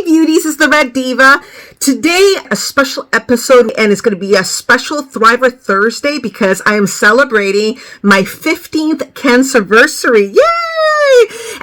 beauties, it's the Red Diva. Today, a special episode, and it's going to be a special Thriver Thursday because I am celebrating my 15th Cancerversary. Yay!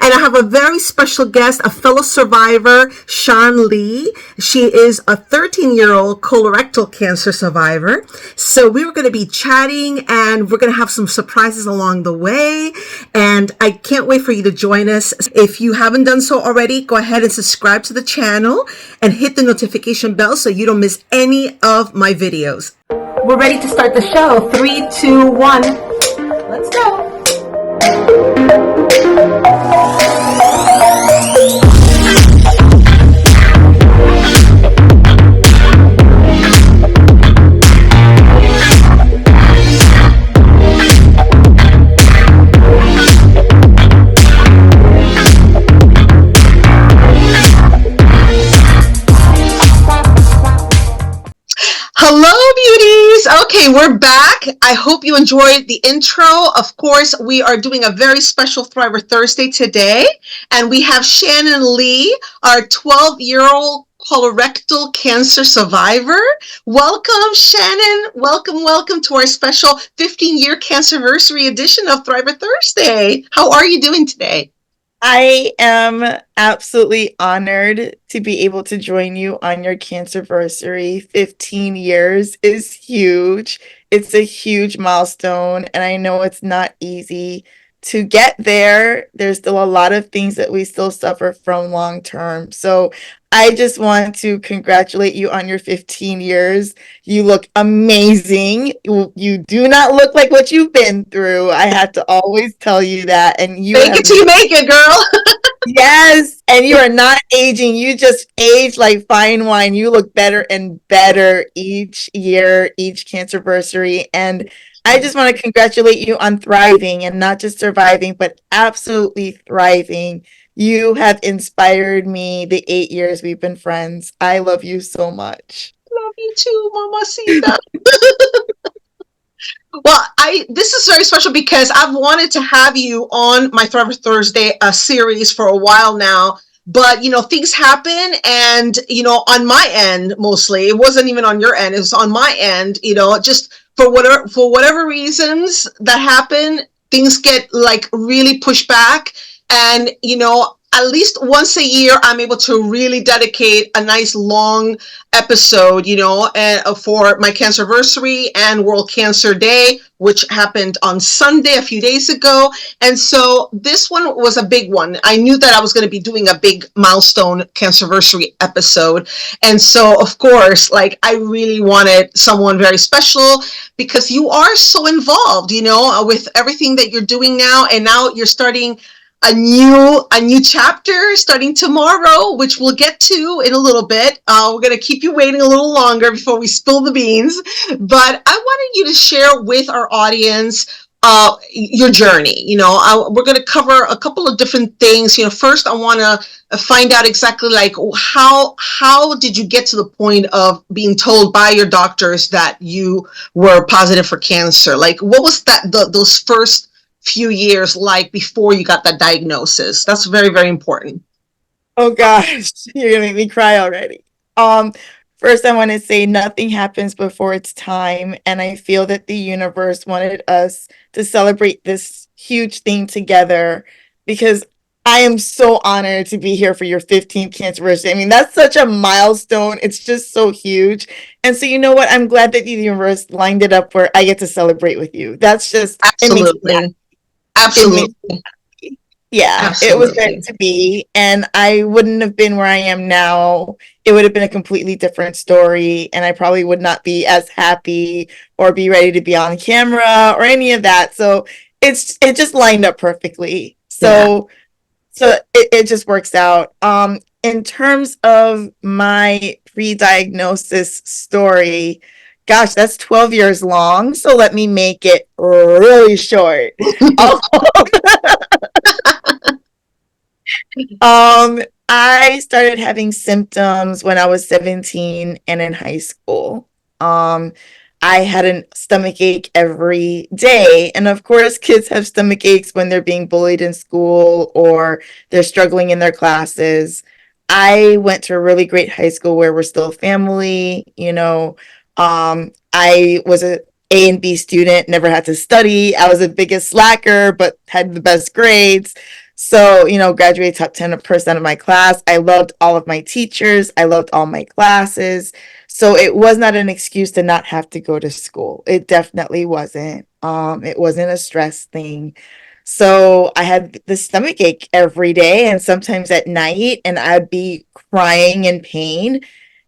And I have a very special guest, a fellow survivor, Shannon Lee. She is a 13-year-old colorectal cancer survivor. So we were going to be chatting, and we're going to have some surprises along the way. And I can't wait for you to join us. If you haven't done so already, go ahead and subscribe to the channel and hit the notification bell so you don't miss any of my videos. We're ready to start the show. 3, 2, 1. Let's go. Hello, beauties. Okay, we're back. I hope you enjoyed the intro. Of course, we are doing a very special Thriver Thursday today, and we have Shannon Lee, our 12-year-old colorectal cancer survivor. Welcome, Shannon. Welcome to our special 15-year Cancerversary edition of Thriver Thursday. How are you doing today? I am absolutely honored to be able to join you on your Cancerversary. 15 years is huge. It's a huge milestone, and I know it's not easy to get there. There's still a lot of things that we still suffer from long term. So I just want to congratulate you on your 15 years. You look amazing. You do not look like what you've been through. I have to always tell you that. And you Make it till you make it, girl. Yes, and you are not aging. You just age like fine wine. You look better and better each year, each Cancerversary. And I just want to congratulate you on thriving and not just surviving, but absolutely thriving. You have inspired me the 8 years we've been friends. I love you so much. Love you too, Mamacita. Well, this is very special because I've wanted to have you on my Thriver Thursday series for a while now. But, things happen, and, on my end, mostly, it wasn't even on your end. It was on my end, just for whatever reasons that happen, things get like really pushed back. And, at least once a year, I'm able to really dedicate a nice long episode, for my Cancerversary and World Cancer Day, which happened on Sunday a few days ago. And so this one was a big one. I knew that I was going to be doing a big milestone Cancerversary episode. And so, of course, I really wanted someone very special because you are so involved, with everything that you're doing now. And now you're starting a new chapter starting tomorrow, which we'll get to in a little bit. We're going to keep you waiting a little longer before we spill the beans. But I wanted you to share with our audience your journey. We're going to cover a couple of different things. First, I want to find out exactly how did you get to the point of being told by your doctors that you were positive for cancer? What was those first few years before you got that diagnosis? That's very, very important. Oh gosh, you're gonna make me cry already. First I want to say nothing happens before its time, and I feel that the universe wanted us to celebrate this huge thing together because I am so honored to be here for your 15th Cancerversary. I mean, that's such a milestone. It's just so huge. And so, you know what? I'm glad that the universe lined it up where I get to celebrate with you. That's just absolutely. Absolutely. Yeah, absolutely. It was meant to be. And I wouldn't have been where I am now. It would have been a completely different story. And I probably would not be as happy or be ready to be on camera or any of that. So it just lined up perfectly. So it just works out. In terms of my pre-diagnosis story, gosh, that's 12 years long, so let me make it really short. I started having symptoms when I was 17 and in high school. I had a stomach ache every day. And of course, kids have stomach aches when they're being bullied in school or they're struggling in their classes. I went to a really great high school where we're still family, you know. I was a and B student, never had to study. I was the biggest slacker, but had the best grades. So, you know, graduated top 10% of my class. I loved all of my teachers. I loved all my classes. So it was not an excuse to not have to go to school. It definitely wasn't. It wasn't a stress thing. So I had the stomach ache every day and sometimes at night, and I'd be crying in pain.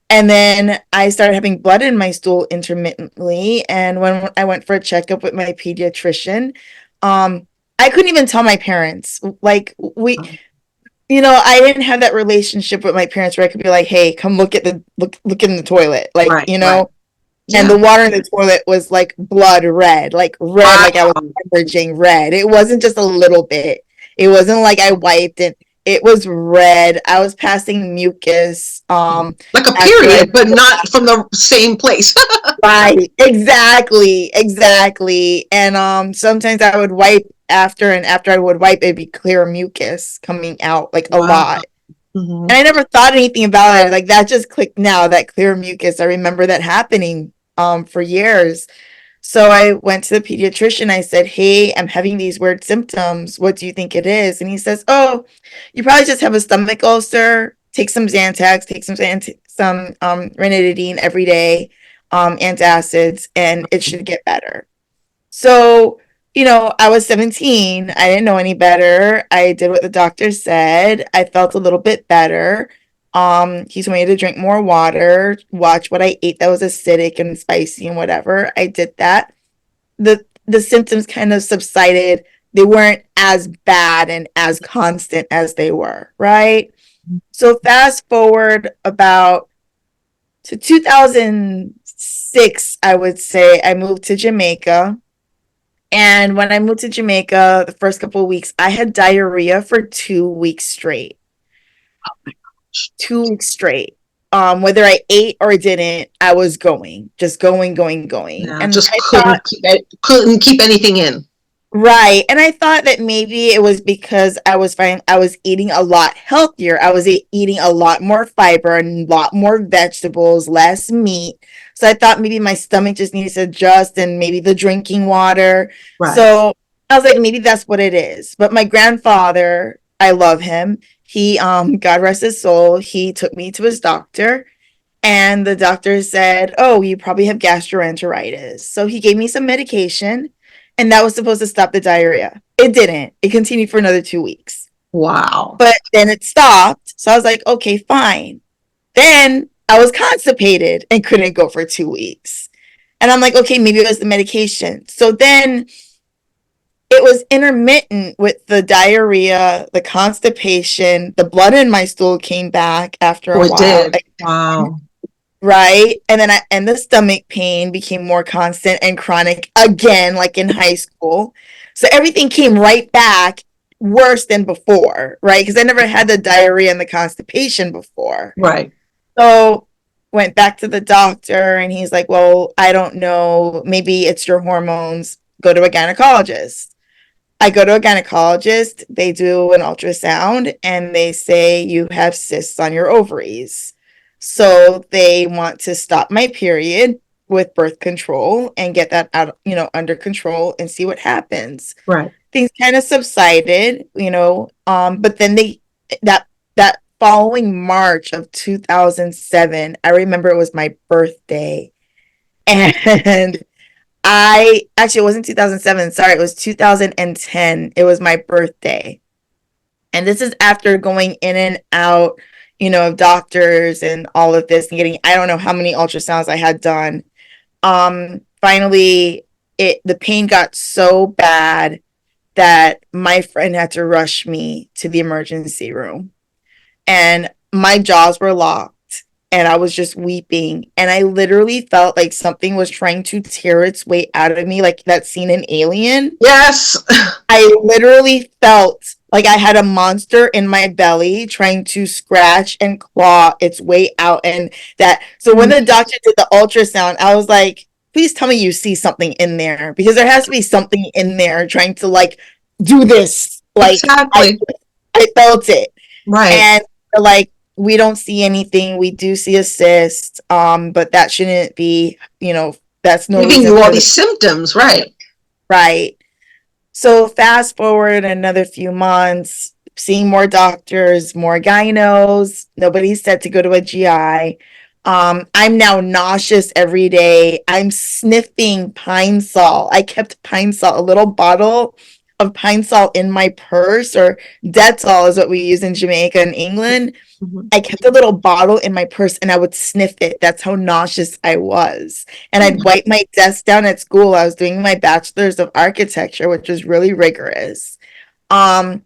And then I started having blood in my stool intermittently. And when I went for a checkup with my pediatrician, um, I couldn't even tell my parents. Like you know, I didn't have that relationship with my parents where I could be like, "Hey, come look at the look in the toilet," like Right, you right. know. And Yeah. the water in the toilet was like blood red, Wow. like I was hemorrhaging red. It wasn't just a little bit. It wasn't like I wiped it. It was red. I was passing mucus. Like a After I period, but not from the same place. right, exactly, exactly. And sometimes I would wipe after, and after I would wipe, it'd be clear mucus coming out like a Wow. lot. Hmm. And I never thought anything about it. Like that just clicked now, that clear mucus. I remember that happening for years. So I went to the pediatrician. I said, "Hey, I'm having these weird symptoms. What do you think it is?" And he says, "Oh, you probably just have a stomach ulcer. Take some Zantac, take some ranitidine every day, antacids, and it should get better." So, you know, I was 17. I didn't know any better. I did what the doctor said. I felt a little bit better. He told me to drink more water, watch what I ate that was acidic and spicy and whatever. I did that. The symptoms kind of subsided. They weren't as bad and as constant as they were, right? So fast forward about to 2006, I would say I moved to Jamaica. And when I moved to Jamaica, the first couple of weeks, I had diarrhea for 2 weeks straight. 2 weeks straight. Whether I ate or didn't, I was going, just going, going, going. Yeah, And just I thought, couldn't keep anything in. right. And I thought that maybe it was because I was eating a lot healthier. I was eating a lot more fiber and a lot more vegetables, less meat. So I thought maybe my stomach just needs to adjust and maybe the drinking water. Right, So I was like, maybe that's what it is. But my grandfather, I love him. He God rest his soul, he took me to his doctor and the doctor said, "Oh, you probably have gastroenteritis." So he gave me some medication, and that was supposed to stop the diarrhea. It didn't. It continued for another 2 weeks. wow. But then it stopped. So I was like, okay, fine. Then I was constipated and couldn't go for 2 weeks. And I'm like, okay, maybe it was the medication. So then it was intermittent with the diarrhea, the constipation, the blood in my stool came back after Oh, a it while. did. Wow. Right. And then and the stomach pain became more constant and chronic again, like in high school. So everything came right back worse than before, right? Because I never had the diarrhea and the constipation before. Right. So went back to the doctor and he's like, "Well, I don't know. Maybe it's your hormones. Go to a gynecologist." I go to a gynecologist, they do an ultrasound, and they say you have cysts on your ovaries. So they want to stop my period with birth control and get that out, you know, under control and see what happens. Right. Things kind of subsided, you know, but then that that following March of 2007, I remember it was my birthday, and I actually, it wasn't 2007. Sorry, it was 2010. It was my birthday. And this is after going in and out, you know, of doctors and all of this and getting, I don't know how many ultrasounds I had done. Finally, the pain got so bad that my friend had to rush me to the emergency room. And my jaws were locked and I was just weeping. And I literally felt like something was trying to tear its way out of me, like that scene in Alien. Yes. I literally felt like I had a monster in my belly trying to scratch and claw its way out. And that, so when the doctor did the ultrasound, I was like, please tell me you see something in there because there has to be something in there trying to like do this. Like, Exactly. I felt it. Right. And like, we don't see anything. We do see a cyst, but that shouldn't be, that's no Giving reason you all for the these symptoms, right? right. So fast forward another few months, seeing more doctors, more gynos. Nobody said to go to a GI. I'm now nauseous every day. I'm sniffing pine sol. I kept pine sol, a little bottle of pine sol in my purse, or Dettol is what we use in Jamaica and England. Mhm. I kept a little bottle in my purse and I would sniff it. That's how nauseous I was. And Oh I'd my, wipe my desk down at school. I was doing my bachelor's of architecture, which was really rigorous. Um,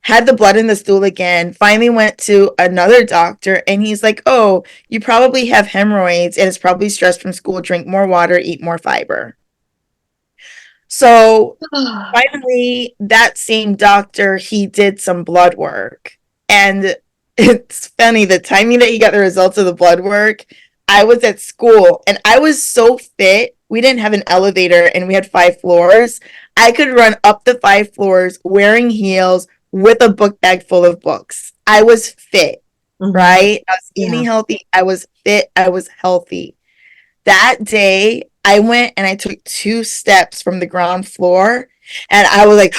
had the blood in the stool again. Finally went to another doctor and he's like, "Oh, you probably have hemorrhoids and it's probably stress from school. Drink more water, eat more fiber." So finally, that same doctor, he did some blood work. And it's funny, the timing that he got the results of the blood work, I was at school and I was so fit. We didn't have an elevator and we had 5 floors. I could run up the 5 floors wearing heels with a book bag full of books. I was fit, mhm. right? I was Yeah. eating healthy. I was fit. I was healthy. That day, I went and I took 2 steps from the ground floor and I was like,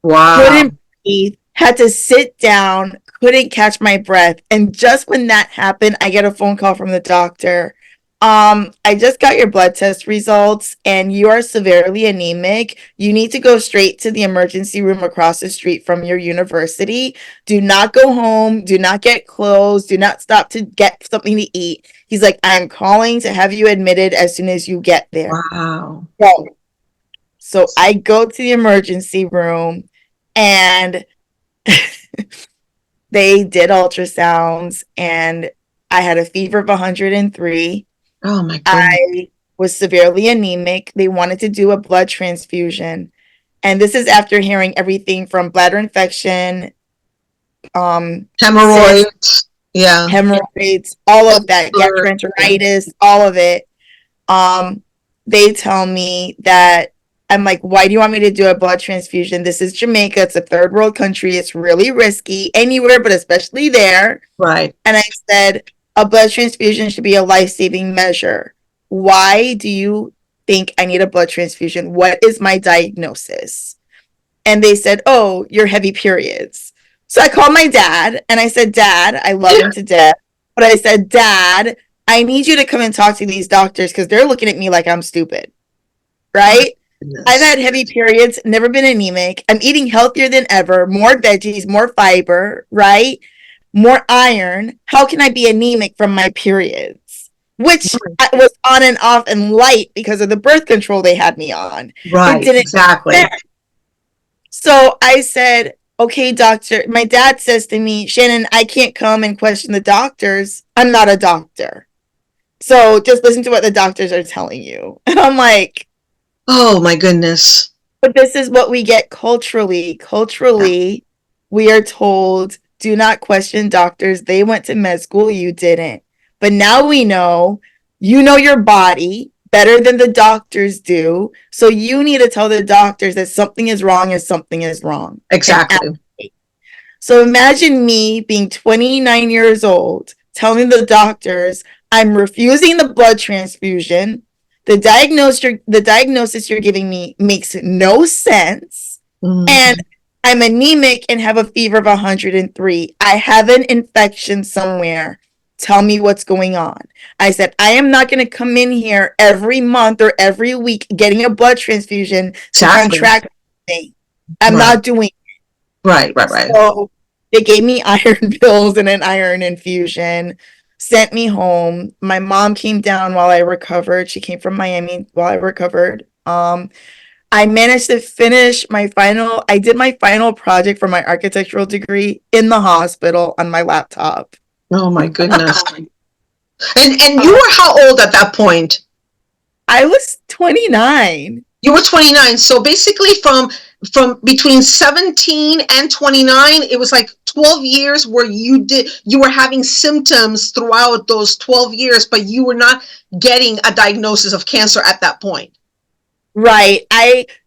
Wow. couldn't breathe, had to sit down, couldn't catch my breath. And just when that happened, I get a phone call from the doctor. I just got your blood test results and you are severely anemic. You need to go straight to the emergency room across the street from your university. Do not go home. Do not get clothes. Do not stop to get something to eat. He's like, I'm calling to have you admitted as soon as you get there. Wow. So I go to the emergency room and they did ultrasounds and I had a fever of 103. Oh my goodness. I was severely anemic. They wanted to do a blood transfusion. And this is after hearing everything from bladder infection, cysts, Hemorrhoids. Yeah. hemorrhoids, all of that, Yeah. gastroenteritis, all of it. Um, they tell me that I'm like, why do you want me to do a blood transfusion? This is Jamaica. It's a third world country. It's really risky anywhere, but especially there. Right. And I said, a blood transfusion should be a life saving measure. Why do you think I need a blood transfusion? What is my diagnosis? And they said, oh, your heavy periods. So I called my dad and I said, Dad, I love him to death. But I said, Dad, I need you to come and talk to these doctors because they're looking at me like I'm stupid. My Right? I've goodness. had heavy periods, never been anemic. I'm eating healthier than ever, more veggies, more fiber, right? More iron. How can I be anemic from my periods? Which I was on and off and light because of the birth control they had me on. It Right. didn't make Exactly. sense. So I said, okay, doctor. My dad says to me, Shannon, I can't come and question the doctors. I'm not a doctor. So just listen to what the doctors are telling you. And I'm like, Oh my goodness. but this is what we get culturally. Yeah. Culturally, we are told do not question doctors. They went to med school, you didn't. But now we know you know your body better than the doctors do. So you need to tell the doctors that something is wrong and something is wrong. And Exactly. so imagine me being 29 years old, telling the doctors I'm refusing the blood transfusion. The diagnosis you're giving me makes no sense. And Mhm. I'm anemic and have a fever of 103. I have an infection somewhere. Tell me what's going on. I said, I am not going to come in here every month or every week getting a blood transfusion to Exactly. contract me. I'm Right. not doing Right. Right. Right. so. They gave me iron pills and an iron infusion, sent me home. My mom came down while I recovered. She came from Miami while I recovered. I managed to finish I did my final project for my architectural degree in the hospital on my laptop. Oh my goodness. And you were how old at that point? I was 29. You were 29. So basically from between 17 and 29, it was like 12 years where you were having symptoms throughout those 12 years, but you were not getting a diagnosis of cancer at that point. Right.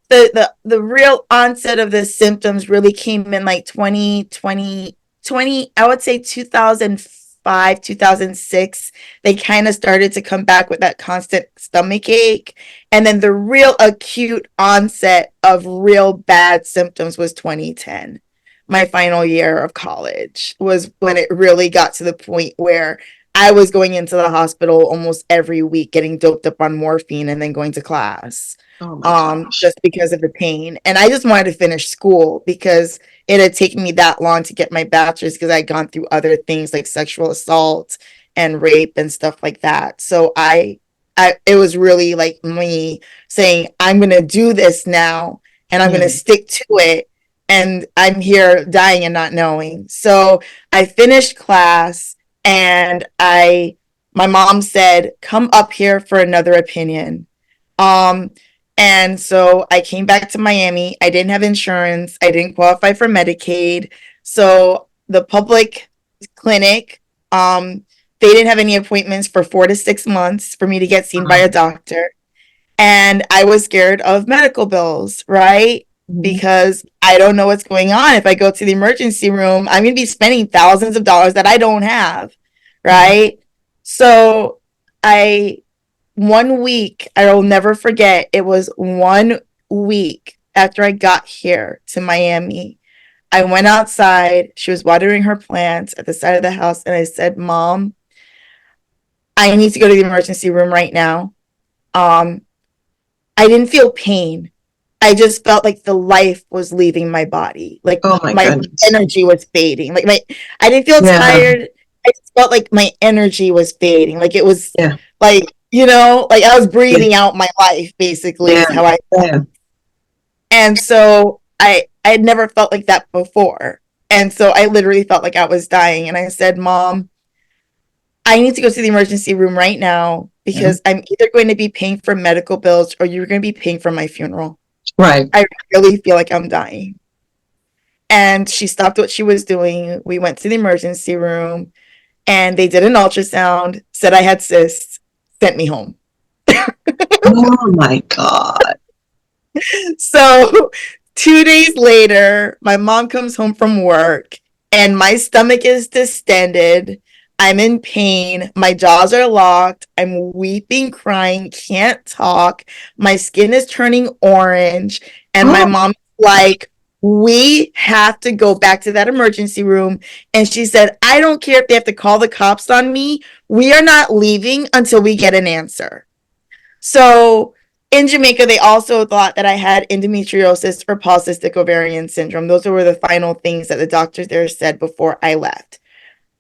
The real onset of the symptoms really came in like 2022 I would say 2005, 2006, they kind of started to come back with that constant stomach ache. And then the real acute onset of real bad symptoms was 2010. My final year of college was when it really got to the point where I was going into the hospital almost every week, getting doped up on morphine and then going to class, Oh my gosh. just because of the pain. And I just wanted to finish school because it had taken me that long to get my bachelor's because I'd gone through other things like sexual assault and rape and stuff like that. So it was really like me saying, I'm going to do this now and I'm going to stick to it. And I'm here dying and not knowing. So I finished class and my mom said, come up here for another opinion. Um, and so I came back to Miami. I didn't have insurance. I didn't qualify for Medicaid. So the public clinic, they didn't have any appointments for 4 to 6 months for me to get seen by a doctor. And I was scared of medical bills, right? Because I don't know what's going on. If I go to the emergency room, I'm going to be spending thousands of dollars that I don't have, right? So I 1 week, I will never forget. It was 1 week after I got here to Miami. I went outside. She was watering her plants at the side of the house. And I said, Mom, I need to go to the emergency room right now. I didn't feel pain. I just felt like the life was leaving my body. Like Oh my my goodness. energy was fading. I didn't feel tired. I just felt like my energy was fading. Like it was like, like I was breathing out my life, basically, is how I felt. And so I had never felt like that before. And so I literally felt like I was dying. And I said, Mom, I need to go to the emergency room right now because I'm either going to be paying for medical bills or you're going to be paying for my funeral. Right. I really feel like I'm dying. And she stopped what she was doing. We went to the emergency room and they did an ultrasound, said I had cysts, sent me home. Oh my God. So 2 days later, my mom comes home from work and my stomach is distended. I'm in pain. My jaws are locked. I'm weeping, crying, can't talk. My skin is turning orange. And my mom's like, we have to go back to that emergency room. And she said, I don't care if they have to call the cops on me. We are not leaving until we get an answer. So in Jamaica, they also thought that I had endometriosis or polycystic ovarian syndrome. Those were the final things that the doctors there said before I left.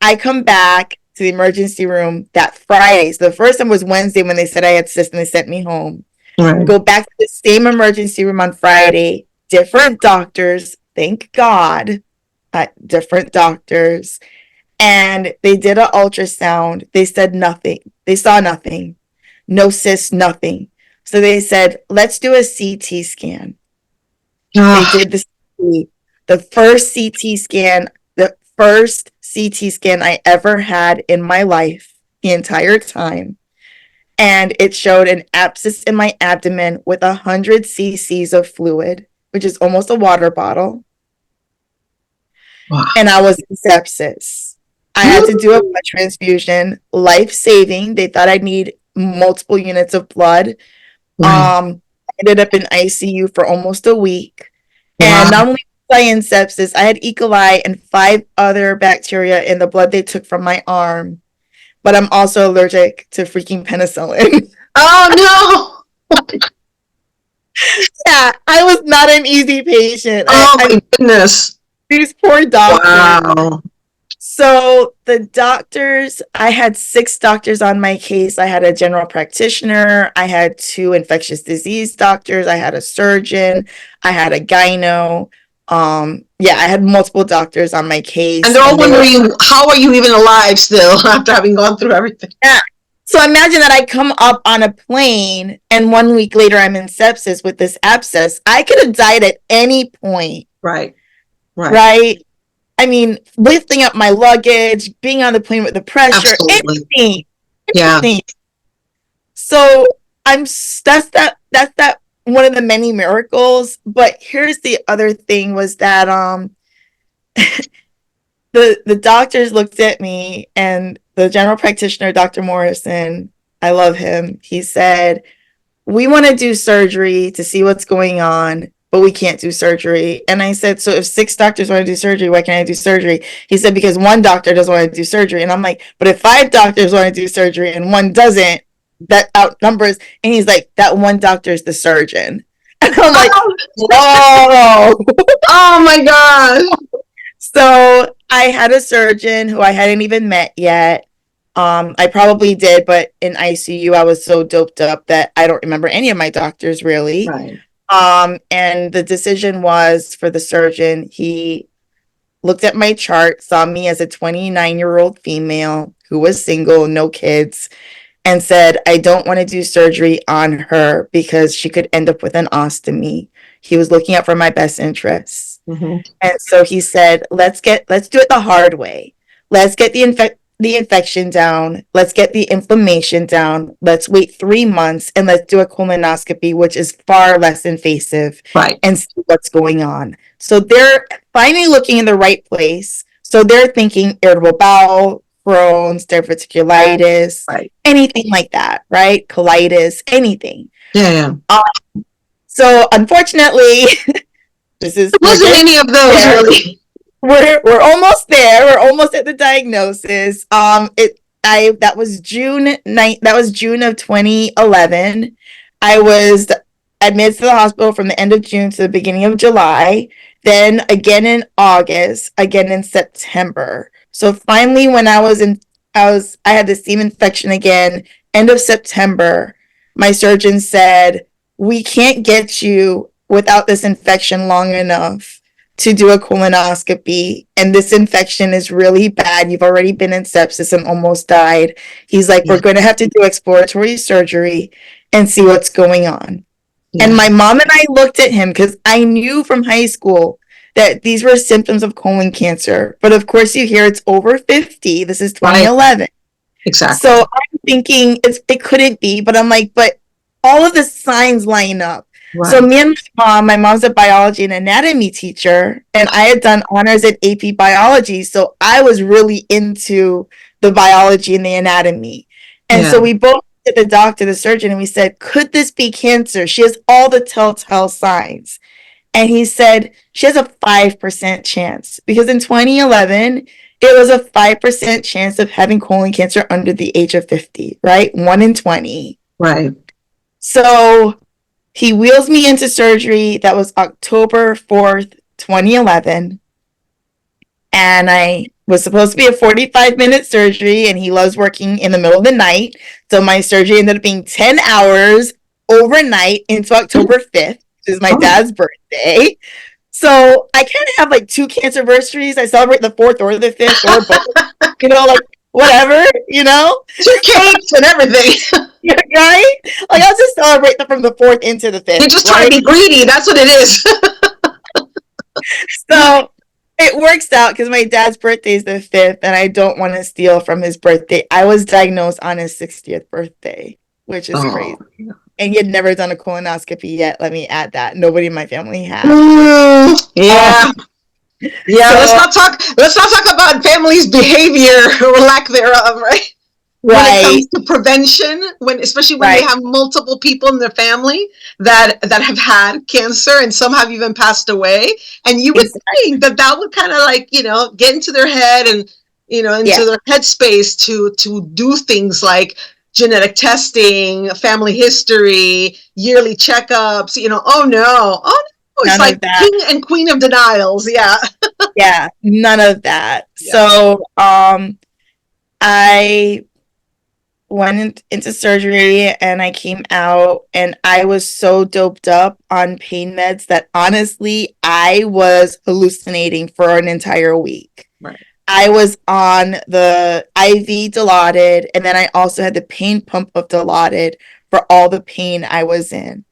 I come back to the emergency room that Friday. So the first time was Wednesday when they said I had cysts and they sent me home. Right. Go back to the same emergency room on Friday. Different doctors, thank God, different doctors. And they did an ultrasound. They said nothing. They saw nothing. No cysts, nothing. So they said, let's do a CT scan. They did the first CT scan, the first CT scan I ever had in my life, the entire time. And it showed an abscess in my abdomen with 100 cc's of fluid, which is almost a water bottle. Wow. And I was in sepsis. I had to do a blood transfusion, life-saving. They thought I'd need multiple units of blood. I ended up in ICU for almost a week. And not only was I in sepsis, I had E. coli and 5 other bacteria in the blood they took from my arm. But I'm also allergic to freaking penicillin. Oh no! Yeah, I was not an easy patient. Oh my goodness! These poor doctors. Wow. So the doctors, I had 6 doctors on my case. I had a general practitioner. I had 2 infectious disease doctors. I had a surgeon. I had a gyno. I had multiple doctors on my case. And they're all wondering, how are you even alive still after having gone through everything? Yeah. So imagine that I come up on a plane and 1 week later I'm in sepsis with this abscess. I could have died at any point. Right. I mean, lifting up my luggage, being on the plane with the pressure, anything. Yeah. So that's that one of the many miracles. But here's the other thing was that the doctors looked at me, and the general practitioner, Dr. Morrison, I love him. He said, "We want to do surgery to see what's going on, but we can't do surgery." And I said, "So if 6 doctors want to do surgery, why can't I do surgery?" He said, "Because one doctor doesn't want to do surgery." And I'm like, "But if 5 doctors want to do surgery and one doesn't, that outnumbers." And he's like, "That one doctor is the surgeon." And I'm like, Oh, "Whoa." oh my God. So I had a surgeon who I hadn't even met yet. I probably did, but in ICU, I was so doped up that I don't remember any of my doctors really. Right. And the decision was for the surgeon. He looked at my chart, saw me as a 29-year-old female who was single, no kids, and said, "I don't want to do surgery on her because she could end up with an ostomy." He was looking out for my best interests. Mm-hmm. And so he said, let's do it the hard way. Let's get the infection down. Let's get the inflammation down. Let's wait 3 months and let's do a colonoscopy, which is far less invasive, Right. and see what's going on. So they're finally looking in the right place. So they're thinking irritable bowel, Crohn's, diverticulitis, Right. anything like that, right? Colitis, anything. Yeah. So unfortunately, It wasn't any of those there. really. We're almost there. We're almost at the diagnosis. That was June 9th. That was June of 2011. I was admitted to the hospital from the end of June to the beginning of July. Then again in August, again in September. So finally, when I had the same infection again, end of September. My surgeon said, "We can't get you without this infection long enough to do a colonoscopy, and this infection is really bad. You've already been in sepsis and almost died." He's like, "We're going to have to do exploratory surgery and see what's going on." Yeah. And my mom and I looked at him because I knew from high school that these were symptoms of colon cancer. But of course, you hear it's over 50. This is 2011. Right. Exactly. So I'm thinking it couldn't be, but I'm like, but all of the signs line up. Right. So me and my mom's a biology and anatomy teacher, and I had done honors at AP biology. So I was really into the biology and the anatomy. And so we both did the doctor, the surgeon, and we said, "Could this be cancer? She has all the telltale signs." And he said, "She has a 5% chance." Because in 2011, it was a 5% chance of having colon cancer under the age of 50, right? 1 in 20. Right. So he wheels me into surgery. That was October 4th, 2011. And I was supposed to be a 45-minute surgery, and he loves working in the middle of the night. So my surgery ended up being 10 hours overnight into October 5th, which is my dad's birthday. So I kind of have like 2 cancerversaries. I celebrate the 4th or the 5th or both, like whatever, 2 cakes and everything. Right? Like I'll just celebrate from the 4th into the 5th. You're just trying to be greedy. That's what it is. So it works out because my dad's birthday is the 5th, and I don't want to steal from his birthday. I was diagnosed on his 60th birthday, which is crazy. And he had never done a colonoscopy yet. Let me add that. Nobody in my family had. Yeah. Yeah, so, let's not talk about family's behavior or lack thereof, right? When it comes to prevention, especially when they have multiple people in their family that have had cancer, and some have even passed away, and you would think that would kind of like get into their head and into their headspace to do things like genetic testing, family history, yearly checkups. Oh no, it's like king and queen of denials. Yeah. Yeah, none of that. Yeah. So I went into surgery, and I came out, and I was so doped up on pain meds that honestly I was hallucinating for an entire week. Right. I was on the IV Dilaudid, and then I also had the pain pump of Dilaudid for all the pain I was in.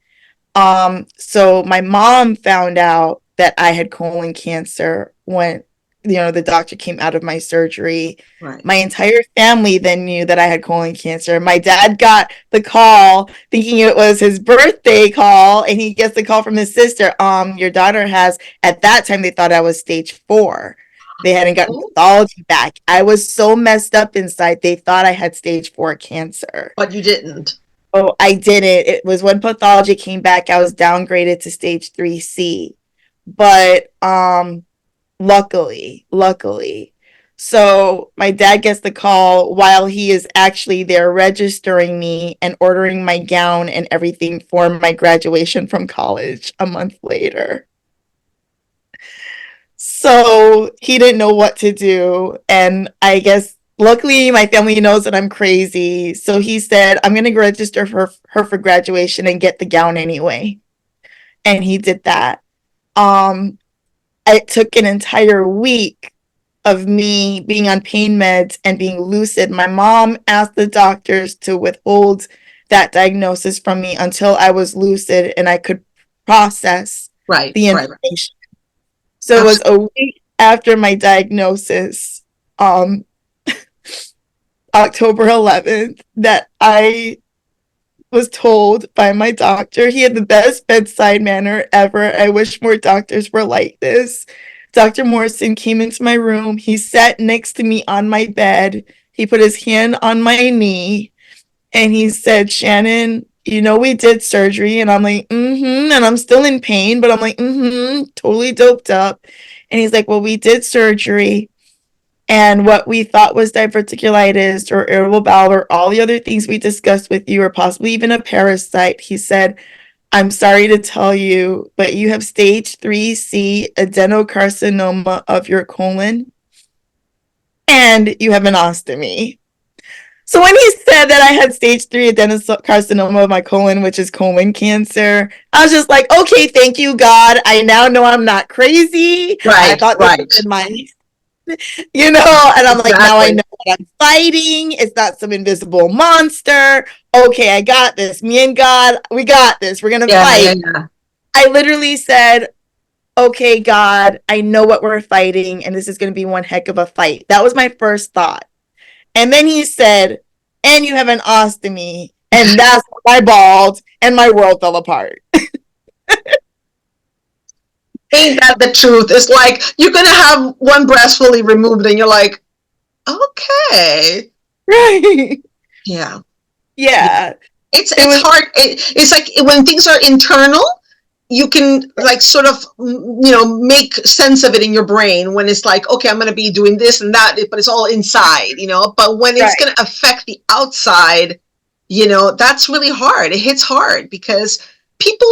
So my mom found out that I had colon cancer when the doctor came out of my surgery. Right. My entire family then knew that I had colon cancer. My dad got the call thinking it was his birthday call, and he gets the call from his sister. Your daughter has, at that time they thought I was stage 4. They hadn't gotten Oh, pathology back. I was so messed up inside, they thought I had stage 4 cancer. but you didn't. Oh, I didn't. It was when pathology came back, I was downgraded to stage 3C. But luckily. So my dad gets the call while he is actually there registering me and ordering my gown and everything for my graduation from college a month later. So he didn't know what to do. And I guess luckily my family knows that I'm crazy. So he said, I'm going to register her for graduation and get the gown anyway. And he did that. Um, it took an entire week of me being on pain meds and being lucid. My mom asked the doctors to withhold that diagnosis from me until I was lucid and I could process Right, the right, right. information. So it was Absolutely. a week after my diagnosis, um, October 11th, that I was told by my doctor. He had the best bedside manner ever. I wish more doctors were like this. Dr. Morrison came into my room. He sat next to me on my bed. He put his hand on my knee and he said, Shannon, you know, we did surgery. And I'm like, And I'm still in pain, but I'm like, totally doped up. And he's like, well, we did surgery. And what we thought was diverticulitis or irritable bowel or all the other things we discussed with you, or possibly even a parasite, he said, I'm sorry to tell you, but you have stage 3C adenocarcinoma of your colon and you have an ostomy. So when he said that I had stage 3 adenocarcinoma of my colon, which is colon cancer, I was just like, okay, thank you, God. I now know I'm not crazy. I Right, thought this was right. in my, and I'm like, now I Exactly. know what I'm fighting. It's not some invisible monster. Okay, I got this. Me and God, we got this. We're going to Yeah, yeah, fight. yeah. I literally said, okay, God, I know what we're fighting, and this is going to be one heck of a fight. That was my first thought. And then he said, and you have an ostomy. And that's when I bawled and my world fell apart. Ain't that the truth? It's like you're gonna have one breast fully removed, and you're like, okay, Right. yeah, yeah. Yeah. It It's was hard. It's like when things are internal, you can like sort of make sense of it in your brain when it's like, okay, I'm going to be doing this and that, but it's all inside, but when it's right. going to affect the outside, that's really hard. It hits hard because people,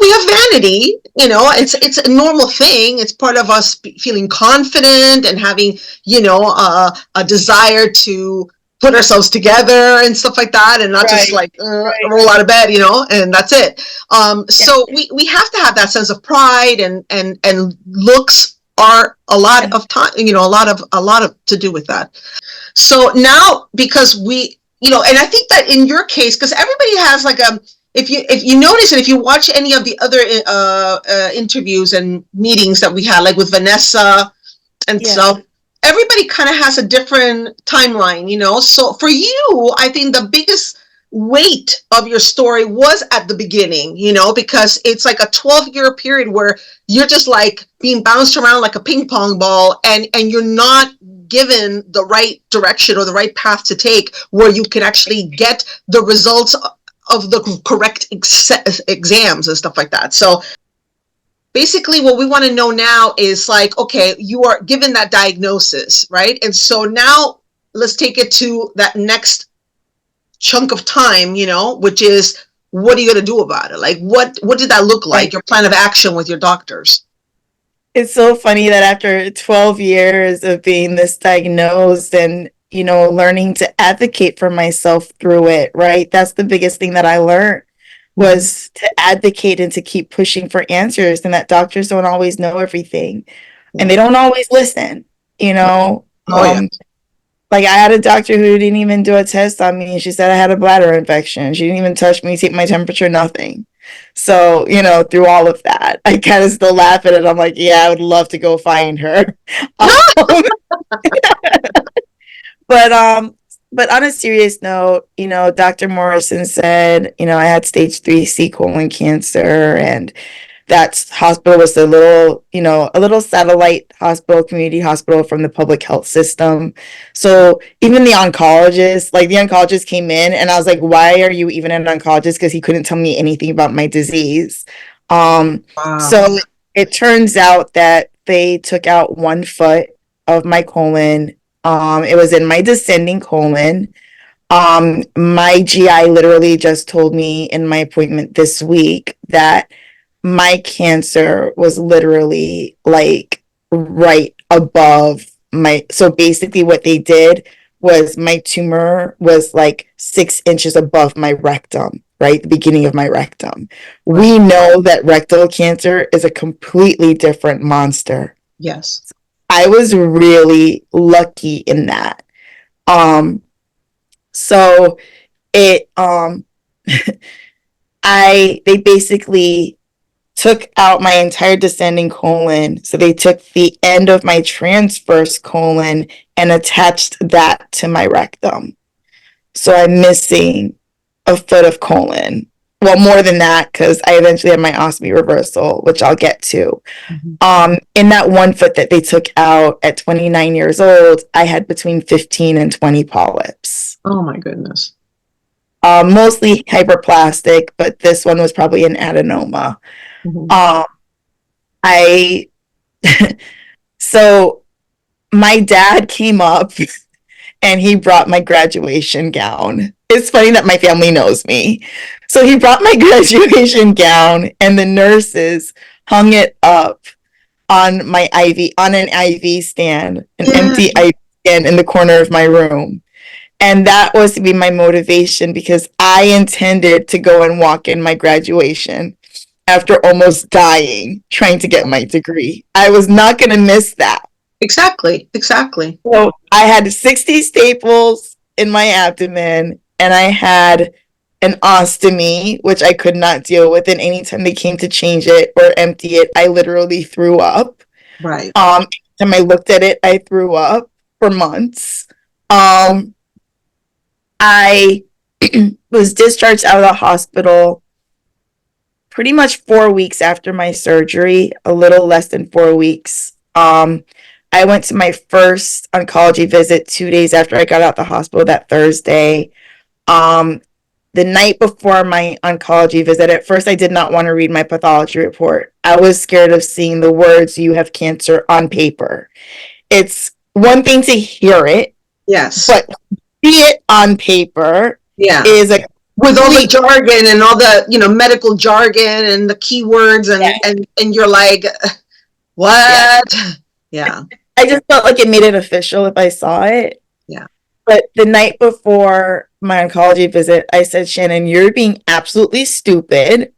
we have vanity, it's a normal thing. It's part of us feeling confident and having, a desire to put ourselves together and stuff like that, and not just Right. like Right. roll out of bed, and that's it. Yeah. So we have to have that sense of pride, and looks are a lot of time, a lot of to do with that. So now, because and I think that in your case, because everybody has like if you notice, and if you watch any of the other interviews and meetings that we had, like with Vanessa and Yeah. stuff, everybody kind of has a different timeline, so for you, I think the biggest weight of your story was at the beginning, because it's like a 12-year period where you're just like being bounced around like a ping pong ball, and you're not given the right direction or the right path to take where you can actually get the results of the correct exams and stuff like that. So basically what we want to know now is like, okay, you are given that diagnosis, right? And so now let's take it to that next chunk of time, which is, what are you going to do about it? Like, what did that look like? Right. Your plan of action with your doctors? It's so funny that after 12 years of being this diagnosed and, learning to advocate for myself through it, right? That's the biggest thing that I learned Mm-hmm. was to advocate and to keep pushing for answers, and that doctors don't always know everything and Yeah. they don't always listen, you know. Oh yeah. Like I had a doctor who didn't even do a test on me. She said I had a bladder infection. She didn't even touch me, take my temperature, nothing. So, through all of that, I kind of still laugh at it. I'm like, yeah, I would love to go find her. Um, but on a serious note, Dr. Morrison said, I had stage 3C colon cancer, and That hospital was a little, a little satellite hospital, community hospital from the public health system. So even the oncologist came in and I was like, why are you even an oncologist? Because he couldn't tell me anything about my disease. Wow. So it turns out that they took out 1 foot of my colon. It was in my descending colon. My GI literally just told me in my appointment this week that my cancer was literally like right above so basically what they did was my tumor was like 6 inches above my rectum, right? The beginning of my rectum. Right. We know that rectal cancer is a completely different monster. Yes. I was really lucky in that. So it they basically took out my entire descending colon. So they took the end of my transverse colon and attached that to my rectum. So I'm missing 1 foot of colon. Well, more than that, because I eventually had my ostomy reversal, which I'll get to. In that 1 foot that they took out at 29 years old, I had between 15 and 20 polyps. Oh my goodness. Mostly hyperplastic, but this one was probably an adenoma. I so my dad came up and he brought my graduation gown. It's funny that my family knows me. So he brought my graduation gown and the nurses hung it up on an IV stand, an empty IV stand in the corner of my room. And that was to be my motivation because I intended to go and walk in my graduation after almost dying trying to get my degree. I was not going to miss that. Exactly. So I had 60 staples in my abdomen and I had an ostomy, which I could not deal with. And anytime they came to change it or empty it, I literally threw up. Right. Anytime I looked at it, I threw up for months. I was discharged out of the hospital pretty much 4 weeks after my surgery, a little less than 4 weeks. I went to my first oncology visit 2 days after I got out the hospital that Thursday. The night before my oncology visit, at first I did not want to read my pathology report. I was scared of seeing the words "you have cancer" on paper. It's one thing to hear it, yes, but see it on paper is a with all the jargon and all the medical jargon and the keywords and you're like, what? Yeah. I just felt like it made it official if I saw it. Yeah. But the night before my oncology visit, I said, Shannon, you're being absolutely stupid.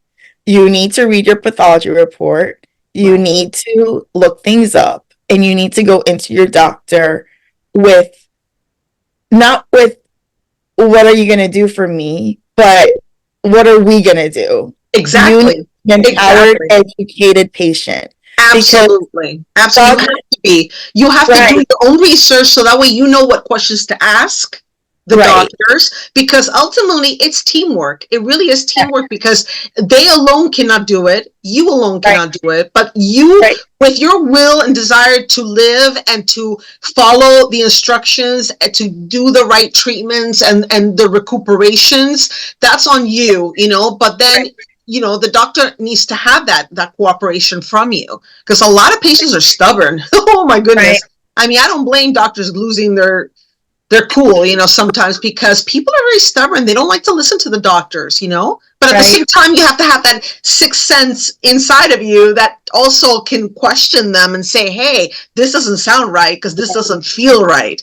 You need to read your pathology report. You need to look things up. And you need to go into your doctor not with what are you going to do for me, but what are we going to do? Exactly. You need an empowered, educated patient. Absolutely. You have to do your own research so that way you know what questions to ask the doctors, because ultimately it's teamwork. It really is teamwork because they alone cannot do it. You alone cannot do it. But you, with your will and desire to live and to follow the instructions and to do the right treatments and the recuperations, that's on you, but then the doctor needs to have that cooperation from you, because a lot of patients are stubborn. Oh my goodness. I mean, I don't blame doctors losing their cool, sometimes, because people are very stubborn. They don't like to listen to the doctors, but at the same time, you have to have that sixth sense inside of you that also can question them and say, hey, this doesn't sound right because this doesn't feel right,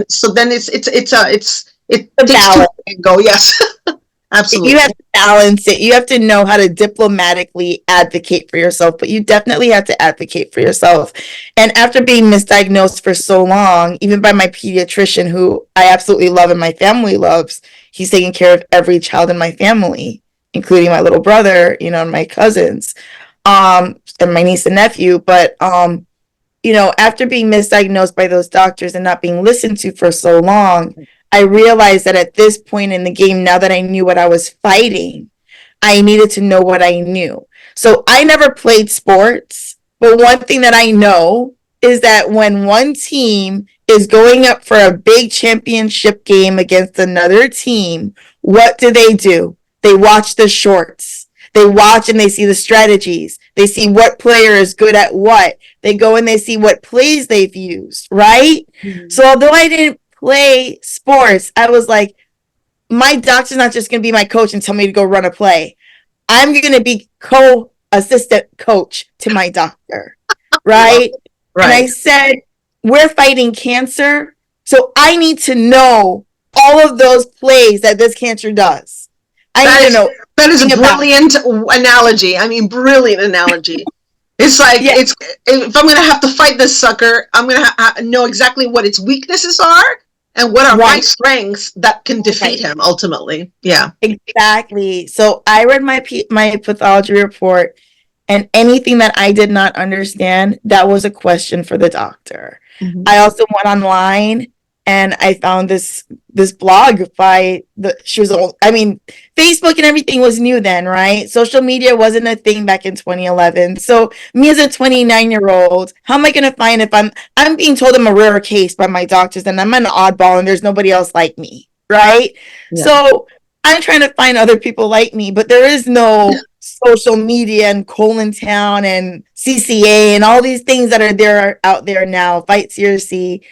so then it takes two and go. Yes. Absolutely. You have to balance it. You have to know how to diplomatically advocate for yourself, but you definitely have to advocate for yourself. And after being misdiagnosed for so long, even by my pediatrician, who I absolutely love and my family loves, he's taking care of every child in my family, including my little brother, and my cousins, and my niece and nephew. But, after being misdiagnosed by those doctors and not being listened to for so long, I realized that at this point in the game, now that I knew what I was fighting, I needed to know what I knew. So I never played sports, but one thing that I know is that when one team is going up for a big championship game against another team, what do? They watch the shorts. They watch and they see the strategies. They see what player is good at what. They go and they see what plays they've used, right? Mhm. So although I didn't play sports, I was like, my doctor's not just going to be my coach and tell me to go run a play. I'm going to be co-assistant coach to my doctor, right? And I Right. said, we're fighting cancer, so I need to know all of those plays that this cancer does. I That need to is know that is a everything about it. brilliant analogy. I mean, brilliant analogy. It's like Yeah, it's if I'm gonna have to fight this sucker, I'm gonna know exactly what its weaknesses are and what are my right, strengths that can defeat right. him ultimately. Yeah. Exactly. So I read my pathology report, and anything that I did not understand, that was a question for the doctor. Mhm. I also went online and I found this blog by the she was old. I mean, Facebook and everything was new then, right? Social media wasn't a thing back in 2011. So me as a 29-year-old, how am I going to find if I'm being told I'm a rare case by my doctors and I'm an oddball and there's nobody else like me, right? Yeah. So I'm trying to find other people like me, but there is no social media and Colon Town and CCA and all these things that are there out there now, Fight CRC.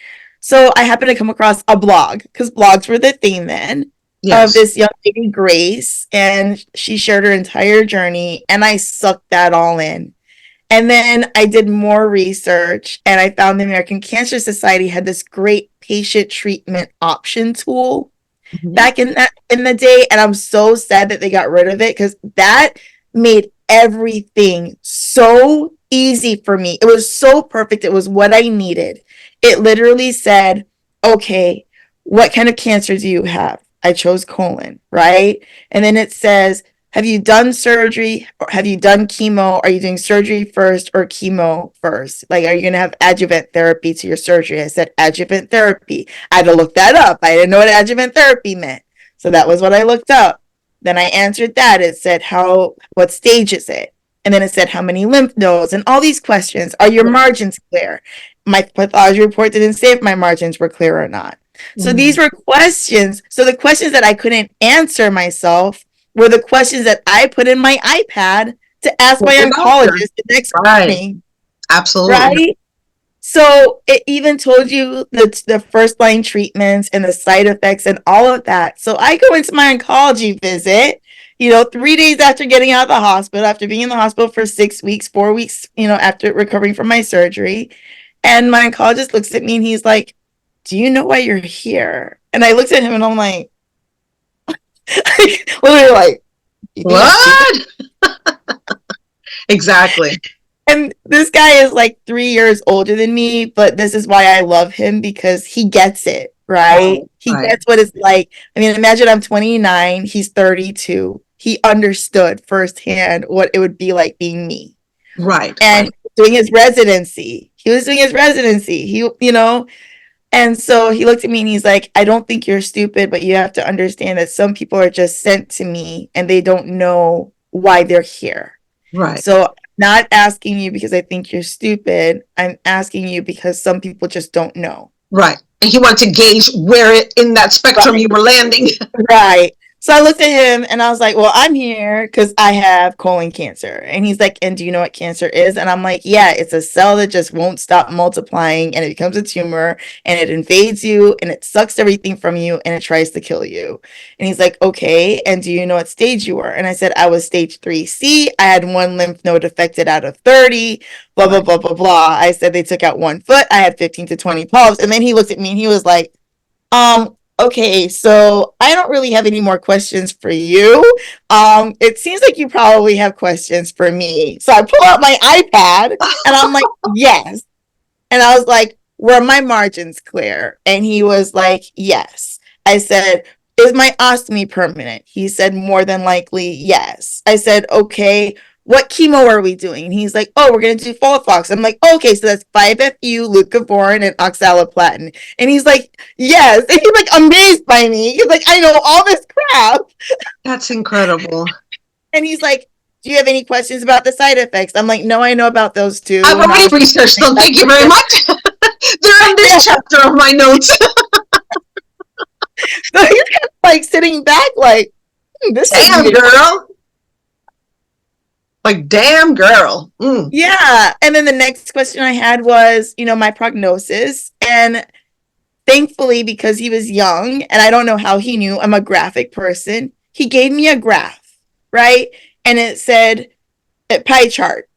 So I happened to come across a blog because blogs were the thing then of Yes. this young lady, Grace, and she shared her entire journey, and I sucked that all in. And then I did more research and I found the American Cancer Society had this great patient treatment option tool Mhm. back in the day, and I'm so sad that they got rid of it because that made everything so easy for me. It was so perfect. It was what I needed. It literally said, okay, what kind of cancer do you have? I chose colon, right? And then it says, have you done surgery? Or have you done chemo? Are you doing surgery first or chemo first? Like, are you going to have adjuvant therapy to your surgery? I said adjuvant therapy. I had to look that up. I didn't know what adjuvant therapy meant. So that was what I looked up. Then I answered that. It said, what stage is it? And then it said, how many lymph nodes? And all these questions. Are your margins clear? My pathology report didn't say if my margins were clear or not. So these Mhm. were questions. So the questions that I couldn't answer myself were the questions that I put in my iPad to ask Well, my the doctor. oncologist the next Right. morning, Absolutely. right? So it even told you the first line treatments and the side effects and all of that. So I go into my oncology visit, 3 days after getting out of the hospital, after being in the hospital for 6 weeks, 4 weeks, after recovering from my surgery. And my oncologist looks at me and he's like, do you know why you're here? And I looked at him and I'm like, literally like, you think I'm stupid? What? Exactly. And this guy is like 3 years older than me, but this is why I love him because he gets it, right? Right. He Right. gets what it's like. I mean, imagine I'm 29, he's 32. He understood firsthand what it would be like being me. Right. And Right. doing his residency. He was doing his residency. And so he looked at me and he's like, I don't think you're stupid, but you have to understand that some people are just sent to me and they don't know why they're here. Right. So I'm not asking you because I think you're stupid. I'm asking you because some people just don't know. Right. And he wanted to gauge where in that spectrum Right. you were landing. Right. So I looked at him and I was like, well, I'm here because I have colon cancer. And he's like, and do you know what cancer is? And I'm like, yeah, it's a cell that just won't stop multiplying and it becomes a tumor and it invades you and it sucks everything from you and it tries to kill you. And he's like, okay. And do you know what stage you were? And I said, I was stage 3C. I had one lymph node affected out of 30, blah, blah, Right. blah, blah, blah. I said they took out 1 foot. I had 15 to 20 polyps. And then he looked at me and he was like, okay, so I don't really have any more questions for you. It seems like you probably have questions for me. So I pull out my iPad and I'm like, yes. And I was like, were my margins clear? And he was like, yes. I said, is my ostomy permanent? He said, more than likely, yes. I said, okay, what chemo are we doing? And he's like, oh, we're going to do FOLFOX. I'm like, okay, so that's 5-FU, leucovorin, and oxaliplatin. And he's like, yes. And he's like amazed by me. He's like, I know all this crap. That's incredible. And he's like, do you have any questions about the side effects? I'm like, no, I know about those I've too. already researched them. Thank you very much. They're in this Yeah. chapter of my notes. So you're kind of like sitting back like, this is Damn, new. girl. Like, damn, girl. Mm. Yeah. And then the next question I had was, my prognosis. And thankfully, because he was young, and I don't know how he knew I'm a graphic person, he gave me a graph, right? And it said, a pie chart,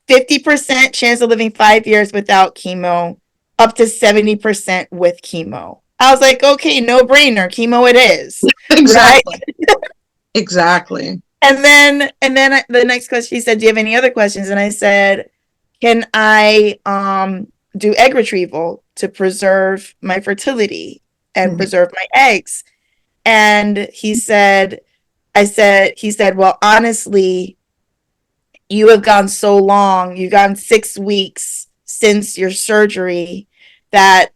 50% chance of living 5 years without chemo, up to 70% with chemo. I was like, okay, no brainer, chemo it is, right? Exactly. Exactly. And then the next question, he said, do you have any other questions? And I said, can I do egg retrieval to preserve my fertility and Mm. preserve my eggs? And he said, well, honestly, you have gone so long, you've gone 6 weeks since your surgery, that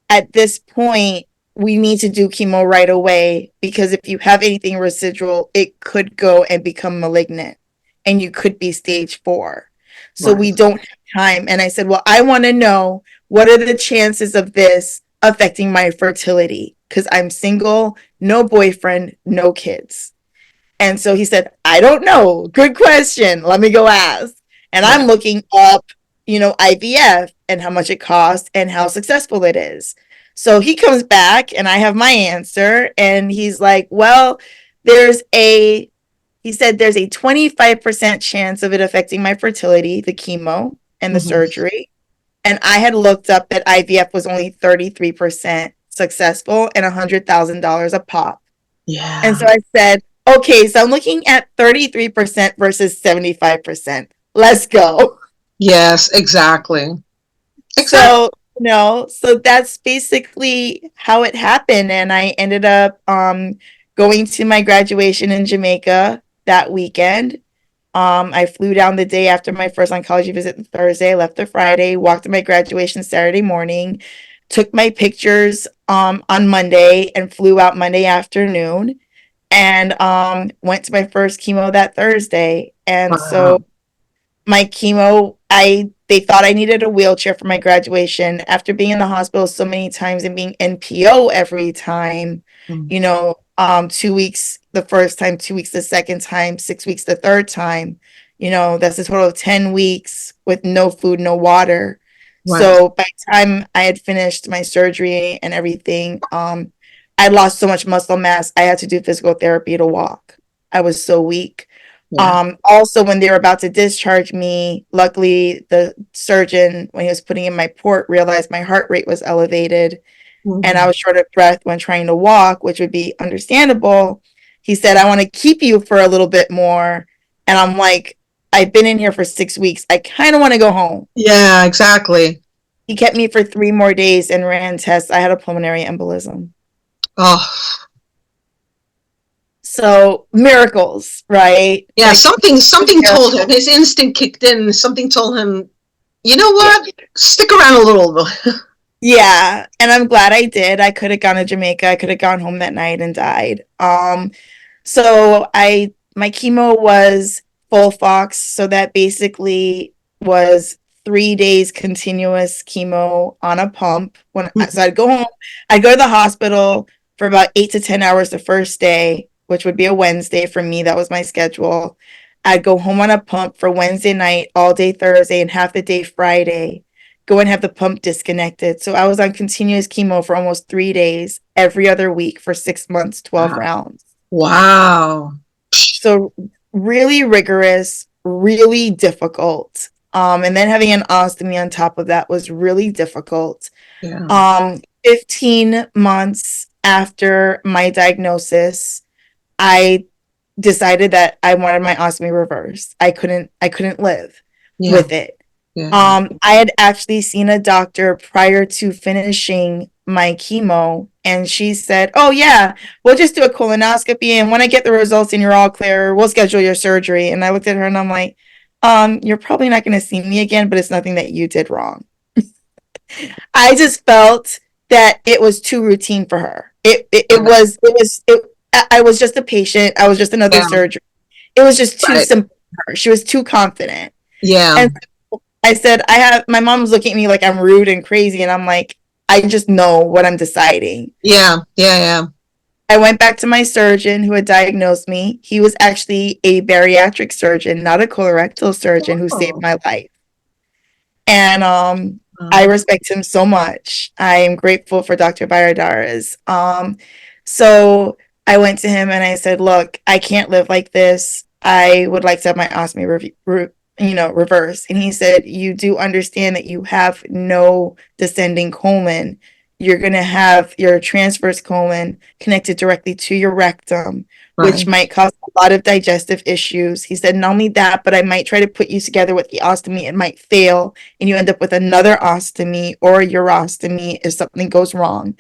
at this point, we need to do chemo right away, because if you have anything residual, it could go and become malignant and you could be stage 4. So Right. we don't have time. And I said, well, I want to know, what are the chances of this affecting my fertility? Because I'm single, no boyfriend, no kids. And so he said, I don't know. Good question. Let me go ask. And I'm Right. looking up, IVF and how much it costs and how successful it is. So he comes back and I have my answer. And he's like, well, he said there's a 25% chance of it affecting my fertility, the chemo and the Mm-hmm. surgery. And I had looked up that IVF was only 33% successful and $100,000 a pop. And Yeah. so I said, okay, so I'm looking at 33% versus 75%. Let's go. Yes, exactly. Exactly. So, so that's basically how it happened. And I ended up going to my graduation in Jamaica that weekend. I flew down the day after my first oncology visit Thursday, left the Friday, walked to my graduation Saturday morning, took my pictures on Monday, and flew out Monday afternoon, and went to my first chemo that Thursday. And so Wow. my chemo, they thought I needed a wheelchair for my graduation. After being in the hospital so many times and being NPO every time, Mm. 2 weeks the first time, 2 weeks the second time, 6 weeks the third time, that's a total of 10 weeks with no food, no water. Right. So by the time I had finished my surgery and everything, I lost so much muscle mass, I had to do physical therapy to walk. I was so weak. Yeah. Also, when they were about to discharge me, luckily the surgeon, when he was putting in my port, realized my heart rate was elevated and I Mm-hmm. was short of breath when trying to walk, which would be understandable. He said, I want to keep you for a little bit more. And I'm like, I've been in here for 6 weeks. I kind of want to go home. Yeah, exactly. He kept me for 3 more days and ran tests. I had a pulmonary embolism. Oh, So miracles, right? yeah. Like, Something told him. His instinct kicked in. Something told him, you know yeah. what? Stick around a little bit. Yeah, and I'm glad I did. I could have gone to Jamaica. I could have gone home that night and died. So my chemo was FOLFOX, so that basically was 3 days continuous chemo on a pump. So I'd go home, I'd go to the hospital for about 8 to 10 hours the first day, which would be a Wednesday for me. That was my schedule. I'd go home on a pump for Wednesday night, all day Thursday, and half the day Friday. Go and have the pump disconnected. So I was on continuous chemo for almost 3 days every other week for 6 months, 12 Wow. rounds. Wow. So really rigorous, really difficult. And then having an ostomy on top of that was really difficult. Yeah. 15 months after my diagnosis, I decided that I wanted my ostomy reversed. I couldn't live Yeah. with it. Yeah. I had actually seen a doctor prior to finishing my chemo, and she said, oh yeah, we'll just do a colonoscopy, and when I get the results and you're all clear, we'll schedule your surgery. And I looked at her and I'm like, you're probably not going to see me again, but it's nothing that you did wrong. I just felt that it was too routine for her. I was just a patient. I was just another Yeah. surgery. It was just too Right. simple her. She was too confident. Yeah. And I said, my mom's looking at me like I'm rude and crazy. And I'm like, I just know what I'm deciding. Yeah. Yeah. Yeah. I went back to my surgeon who had diagnosed me. He was actually a bariatric surgeon, not a colorectal surgeon, who saved Oh. my life. And I respect him so much. I am grateful for Dr. Bayardara's. So I went to him and I said, "Look, I can't live like this. I would like to have my ostomy reverse." And he said, "You do understand that you have no descending colon. You're going to have your transverse colon connected directly to your rectum, which Right. might cause a lot of digestive issues." He said, "Not only that, but I might try to put you together with the ostomy. It might fail, and you end up with another ostomy or a urostomy if something goes wrong."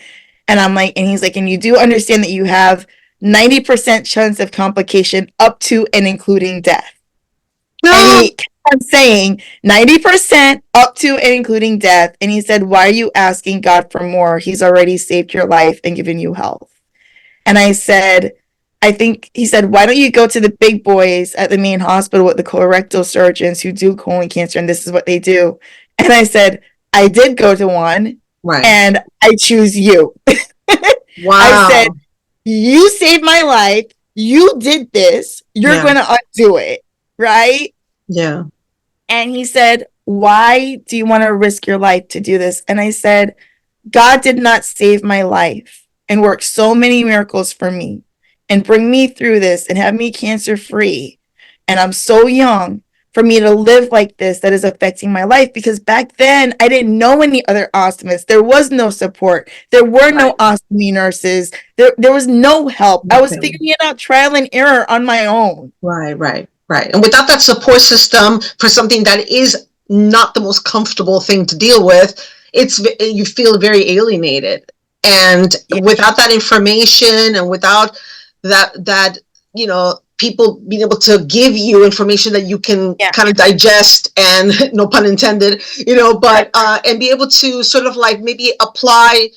And I'm like, and he's like, "And you do understand that you have 90% chance of complication up to and including death." And No. he kept on saying 90% up to and including death. And he said, "Why are you asking God for more? He's already saved your life and given you health." And I said, he said, "Why don't you go to the big boys at the main hospital with the colorectal surgeons who do colon cancer? And this is what they do." And I said, "I did go to one, Right. and I choose you." I said, Wow. "You saved my life. You did this. You're Yeah. going to undo it." Right. Yeah. And he said, "Why do you want to risk your life to do this?" And I said, "God did not save my life and work so many miracles for me and bring me through this and have me cancer free. And I'm so young for me to live like this that is affecting my life." Because back then I didn't know any other ostomists. There was no support. There were no Right. ostomy nurses. There was no help. I was Nothing. figuring it out trial and error on my own. Right. Right. Right. And without that support system for something that is not the most comfortable thing to deal with, you feel very alienated. And Yeah. without that information and without that people being able to give you information that you can Yeah. kind of digest and no pun intended, but and be able to sort of like maybe apply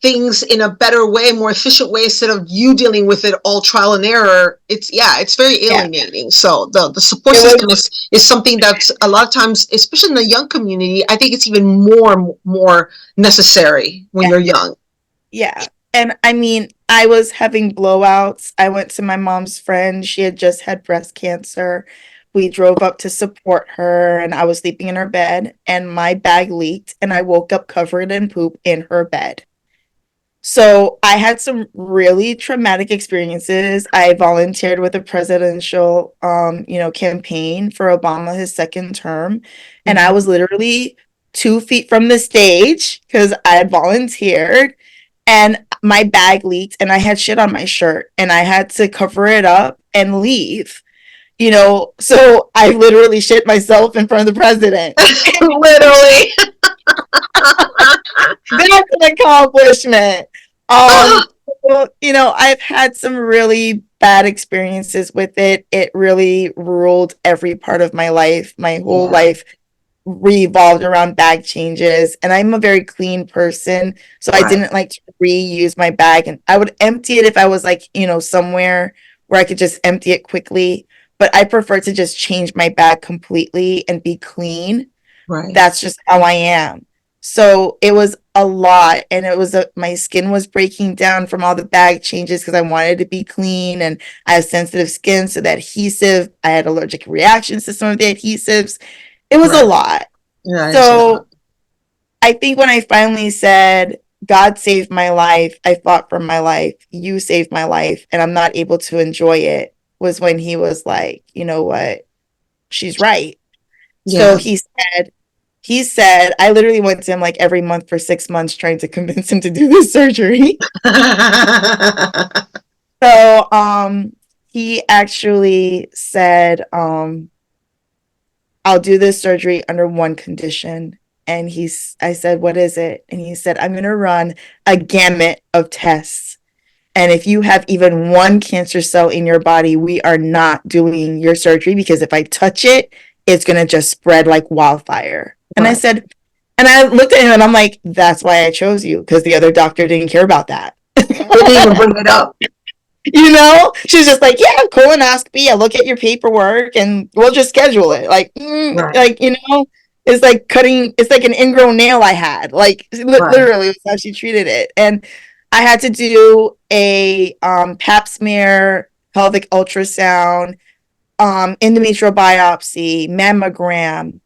things in a better way, more efficient way, instead of you dealing with it all trial and error. It's very Yeah. alienating. So the support It system was, is something that's a lot of times, especially in the young community, I think it's even more necessary when yeah. you're young. Yeah. And I mean, I was having blowouts. I went to my mom's friend. She had just had breast cancer. We drove up to support her, and I was sleeping in her bed, and my bag leaked, and I woke up covered in poop in her bed. So I had some really traumatic experiences. I volunteered with a presidential, campaign for Obama, his second term, and I was literally 2 feet from the stage because I had volunteered, and my bag leaked, and I had shit on my shirt, and I had to cover it up and leave. So I literally shit myself in front of the president. Literally. That's an accomplishment. Um, I've had some really bad experiences with it. It really ruled every part of my life. My whole Yeah. life revolved around bag changes, and I'm a very clean person, so I Right. didn't like to reuse my bag, and I would empty it if I was like, somewhere where I could just empty it quickly, but I prefer to just change my bag completely and be clean. Right. That's just how I am. So it was a lot, and my skin was breaking down from all the bag changes because I wanted to be clean, and I have sensitive skin, so the adhesive, I had allergic reactions to some of the adhesives. It was a Right. lot. Yeah, I understand. So I think when I finally said, "God saved my life, I fought for my life, you saved my life, and I'm not able to enjoy it," was when he was like, "You know what? She's right." So Yeah. he said, I literally went to him like every month for 6 months trying to convince him to do this surgery. So he actually said, "I'll do this surgery under one condition." And I said, "What is it?" And he said, "I'm going to run a gamut of tests. And if you have even one cancer cell in your body, we are not doing your surgery, because if I touch it, it's going to just spread like wildfire." And Right. and I looked at him and I'm like, "That's why I chose you, because the other doctor didn't care about that." They didn't even bring it up. You know, she's just like, yeah, colonoscopy. I look at your paperwork and we'll just schedule it. Right. Like, it's like cutting, it's like an ingrown nail I had. Like, Right. literally, was how she treated it. And I had to do a pap smear, pelvic ultrasound, endometrial biopsy, mammogram,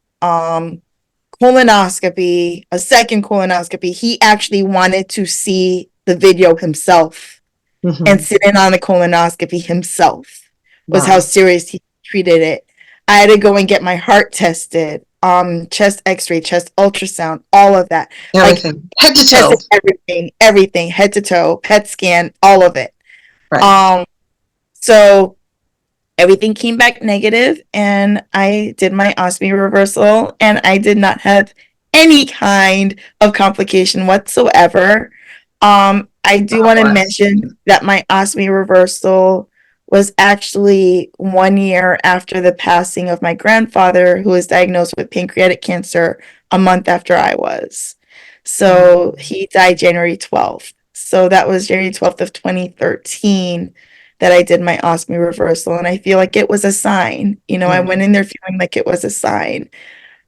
colonoscopy, a second colonoscopy. He actually wanted to see the video himself and Hmm. sit in on the colonoscopy himself, was how Wow. serious he treated it. I had to go and get my heart tested, chest x-ray, chest ultrasound, all of that. Like, Everything. Head to toe. tested everything, head to toe, PET scan, all of it. Right. Um, so everything came back negative, and I did my ostomy reversal, and I did not have any kind of complication whatsoever. I do God want to bless. mention that my ostomy reversal was actually 1 year after the passing of my grandfather, who was diagnosed with pancreatic cancer a month after I was. So Mm. he died January 12th. So that was January 12th of 2013 that I did my ostomy reversal. And I feel like it was a sign. I Right. went in there feeling like it was a sign.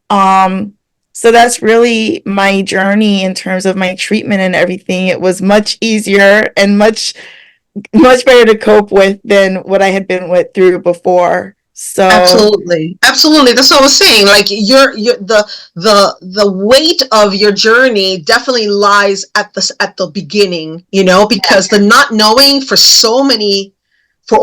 Um, so that's really my journey in terms of my treatment and everything. It was much easier and much better to cope with than what I had been with through before. So Absolutely. Absolutely. That's what I was saying. Like you're the weight of your journey definitely lies at the beginning, because the not knowing for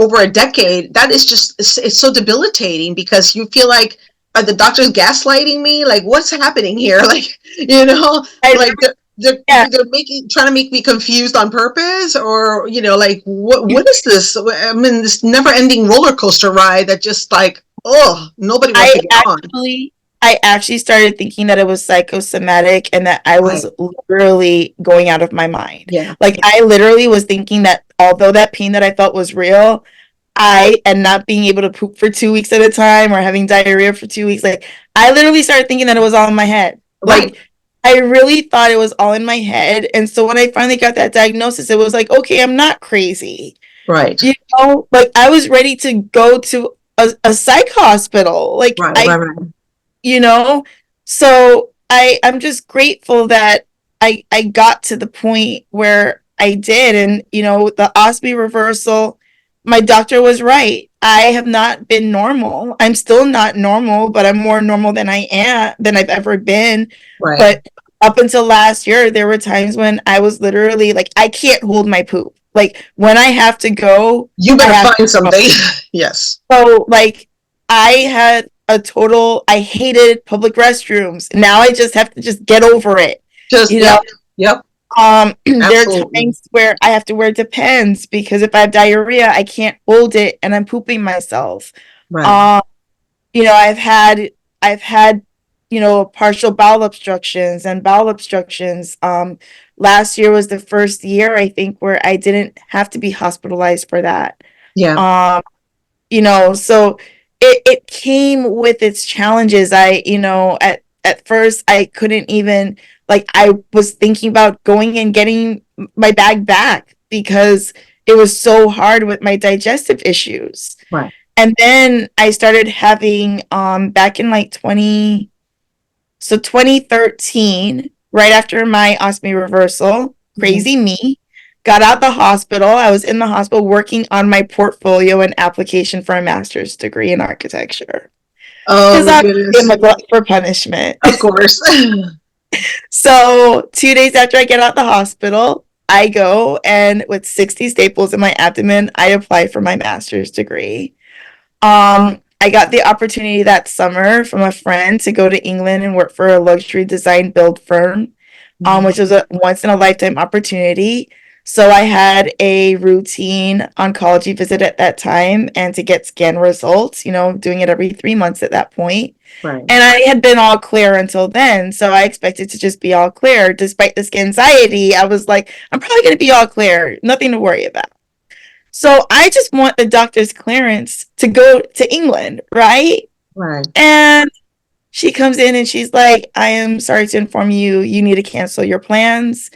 over a decade, that is just it's so debilitating because you feel like, are the doctors gaslighting me? Like, what's happening here? Like, I like yeah, they're trying to make me confused on purpose, or like what is this? I mean, this never ending roller coaster ride that just like, oh, nobody wants I to get on. actually I actually started thinking that it was psychosomatic and that I was Right. literally going out of my mind. Yeah. Like, I literally was thinking that although that pain that I felt was real, I and not being able to poop for 2 weeks at a time or having diarrhea for 2 weeks, like, I literally started thinking that it was all in my head. Right. Like, I really thought it was all in my head. And so when I finally got that diagnosis, it was like, okay, I'm not crazy. Right. Like, I was ready to go to a psych hospital. Like, Right. Right. Right. you know so I'm just grateful that I got to the point where I did. And the ostomy reversal, my doctor was right. I have not been normal. I'm still not normal, but I'm more normal than I've ever been. Right. But up until last year, there were times when I was literally like, I can't hold my poop. Like, when I have to go, You I better have to find go. something. Yes. So, like, I hated public restrooms. Now I just have to just get over it. Just, You know, yep. Yep. there are Absolutely. times where I have to wear Depends because if I have diarrhea, I can't hold it and I'm pooping myself. Right. Um, I've had partial bowel obstructions and bowel obstructions. Last year was the first year, I think, where I didn't have to be hospitalized for that. Yeah. Um, so it came with its challenges. At first I couldn't even, like, I was thinking about going and getting my bag back because it was so hard with my digestive issues. Right. And then I started having back in like 2013, right after my ostomy reversal, Mhm. crazy me, got out the hospital. I was in the hospital working on my portfolio and application for a master's degree in architecture. Oh Because my obviously I'm goodness. a glutton for punishment. Of course. So 2 days after I get out the hospital, I go and with 60 staples in my abdomen, I apply for my master's degree. I got the opportunity that summer from a friend to go to England and work for a luxury design build firm, Mhm. which was a once in a lifetime opportunity. So I had a routine oncology visit at that time and to get scan results, doing it every 3 months at that point. Right. And I had been all clear until then. So I expected to just be all clear. Despite this anxiety, I was like, I'm probably going to be all clear. Nothing to worry about. So I just want the doctor's clearance to go to England, right? Right. And she comes in and she's like, I am sorry to inform you, you need to cancel your plans.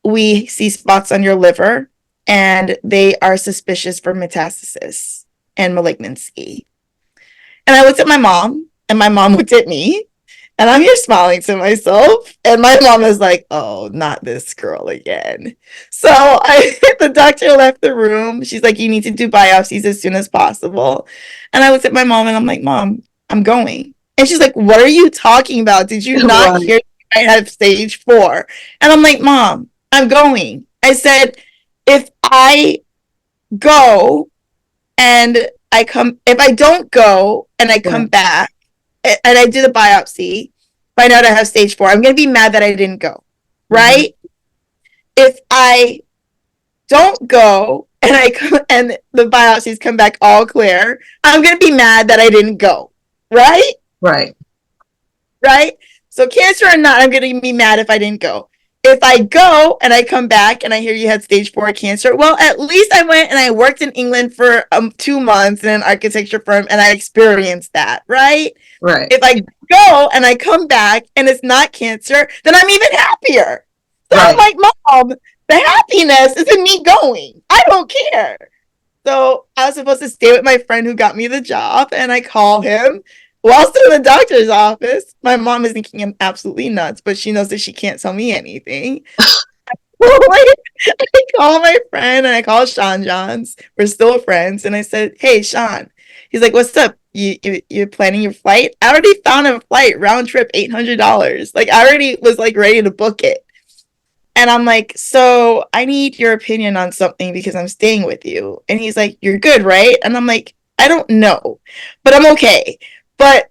We see spots on your liver. and they are suspicious for metastasis and malignancy. And I looked at my mom, and my mom looked at me, and I'm here smiling to myself. And my mom is like, oh, not this girl again. So the doctor left the room. She's like, you need to do biopsies as soon as possible. And I looked at my mom and I'm like, Mom, I'm going. And she's like, what are you talking about? Did you not Right. hear I have stage 4? And I'm like, Mom, I'm going. I said, if I go and if I don't go and I come Right. back and I do the biopsy, find out I have stage 4, I'm going to be mad that I didn't go, Mm-hmm. right? If I don't go and and the biopsies come back all clear, I'm going to be mad that I didn't go, right? Right. Right? So cancer or not, I'm going to be mad if I didn't go. If I go and I come back and I hear you had stage 4 cancer, well, at least I went and I worked in England for 2 months in an architecture firm and I experienced that, right? Right. If I go and I come back and it's not cancer, then I'm even happier. So I'm Right. like, Mom, the happiness is in me going. I don't care. So I was supposed to stay with my friend who got me the job, and I call him while still in the doctor's office. My mom is thinking I'm absolutely nuts, but she knows that she can't tell me anything. I call my friend and I call Sean Johns. We're still friends. And I said, hey, Sean. He's like, what's up? You're planning your flight? I already found a flight, round trip, $800. Like, I already was like ready to book it. And I'm like, so I need your opinion on something because I'm staying with you. And he's like, you're good, right? And I'm like, I don't know, but I'm okay. But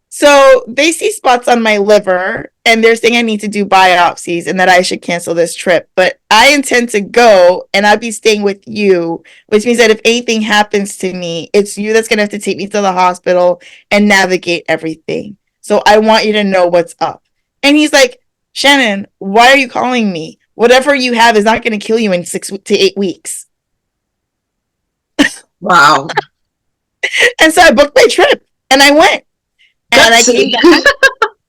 so they see spots on my liver and they're saying I need to do biopsies and that I should cancel this trip. But I intend to go and I'll be staying with you, which means that if anything happens to me, it's you that's going to have to take me to the hospital and navigate everything. So I want you to know what's up. And he's like, Shannon, why are you calling me? Whatever you have is not going to kill you in 6 to 8 weeks. Wow. And so I booked my trip and I went. And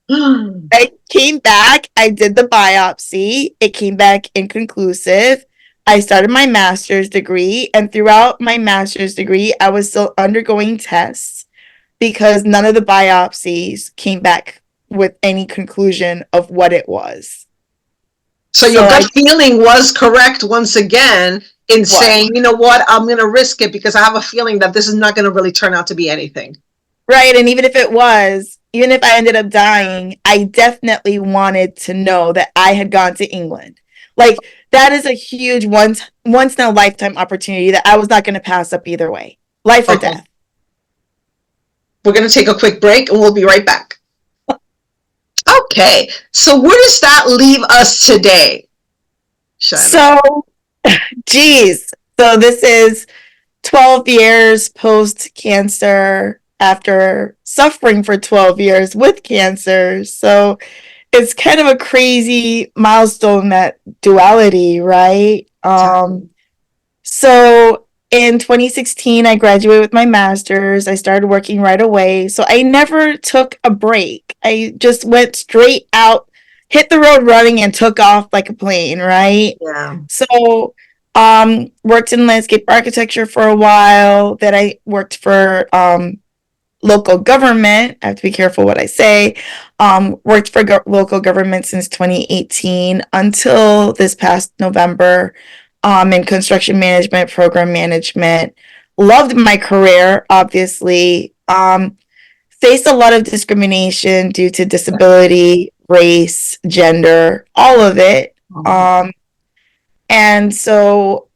Gutsy. I came back, I did the biopsy, it came back inconclusive. I started my master's degree, and throughout my master's degree, I was still undergoing tests because none of the biopsies came back with any conclusion of what it was. So your gut feeling was correct once again in saying, you know what, I'm going to risk it because I have a feeling that this is not going to really turn out to be anything. Right. And even if it was, even if I ended up dying, I definitely wanted to know that I had gone to England. Like, that is a huge once in a lifetime opportunity that I was not going to pass up either way. Life or death. We're going to take a quick break and we'll be right back. Okay. So where does that leave us today, Shannon? So, geez. So this is 12 years post-cancer after suffering for 12 years with cancer. So it's kind of a crazy milestone, that duality, right? So in 2016, I graduated with my master's. I started working right away. So I never took a break. I just went straight out, hit the road running, and took off like a plane, right? Yeah. So worked in landscape architecture for a while. Then I worked for local government. I have to be careful what I say. Worked for local government since 2018 until this past November in construction management, program management. Loved my career, obviously. Faced a lot of discrimination due to disability, race, gender, all of it. And so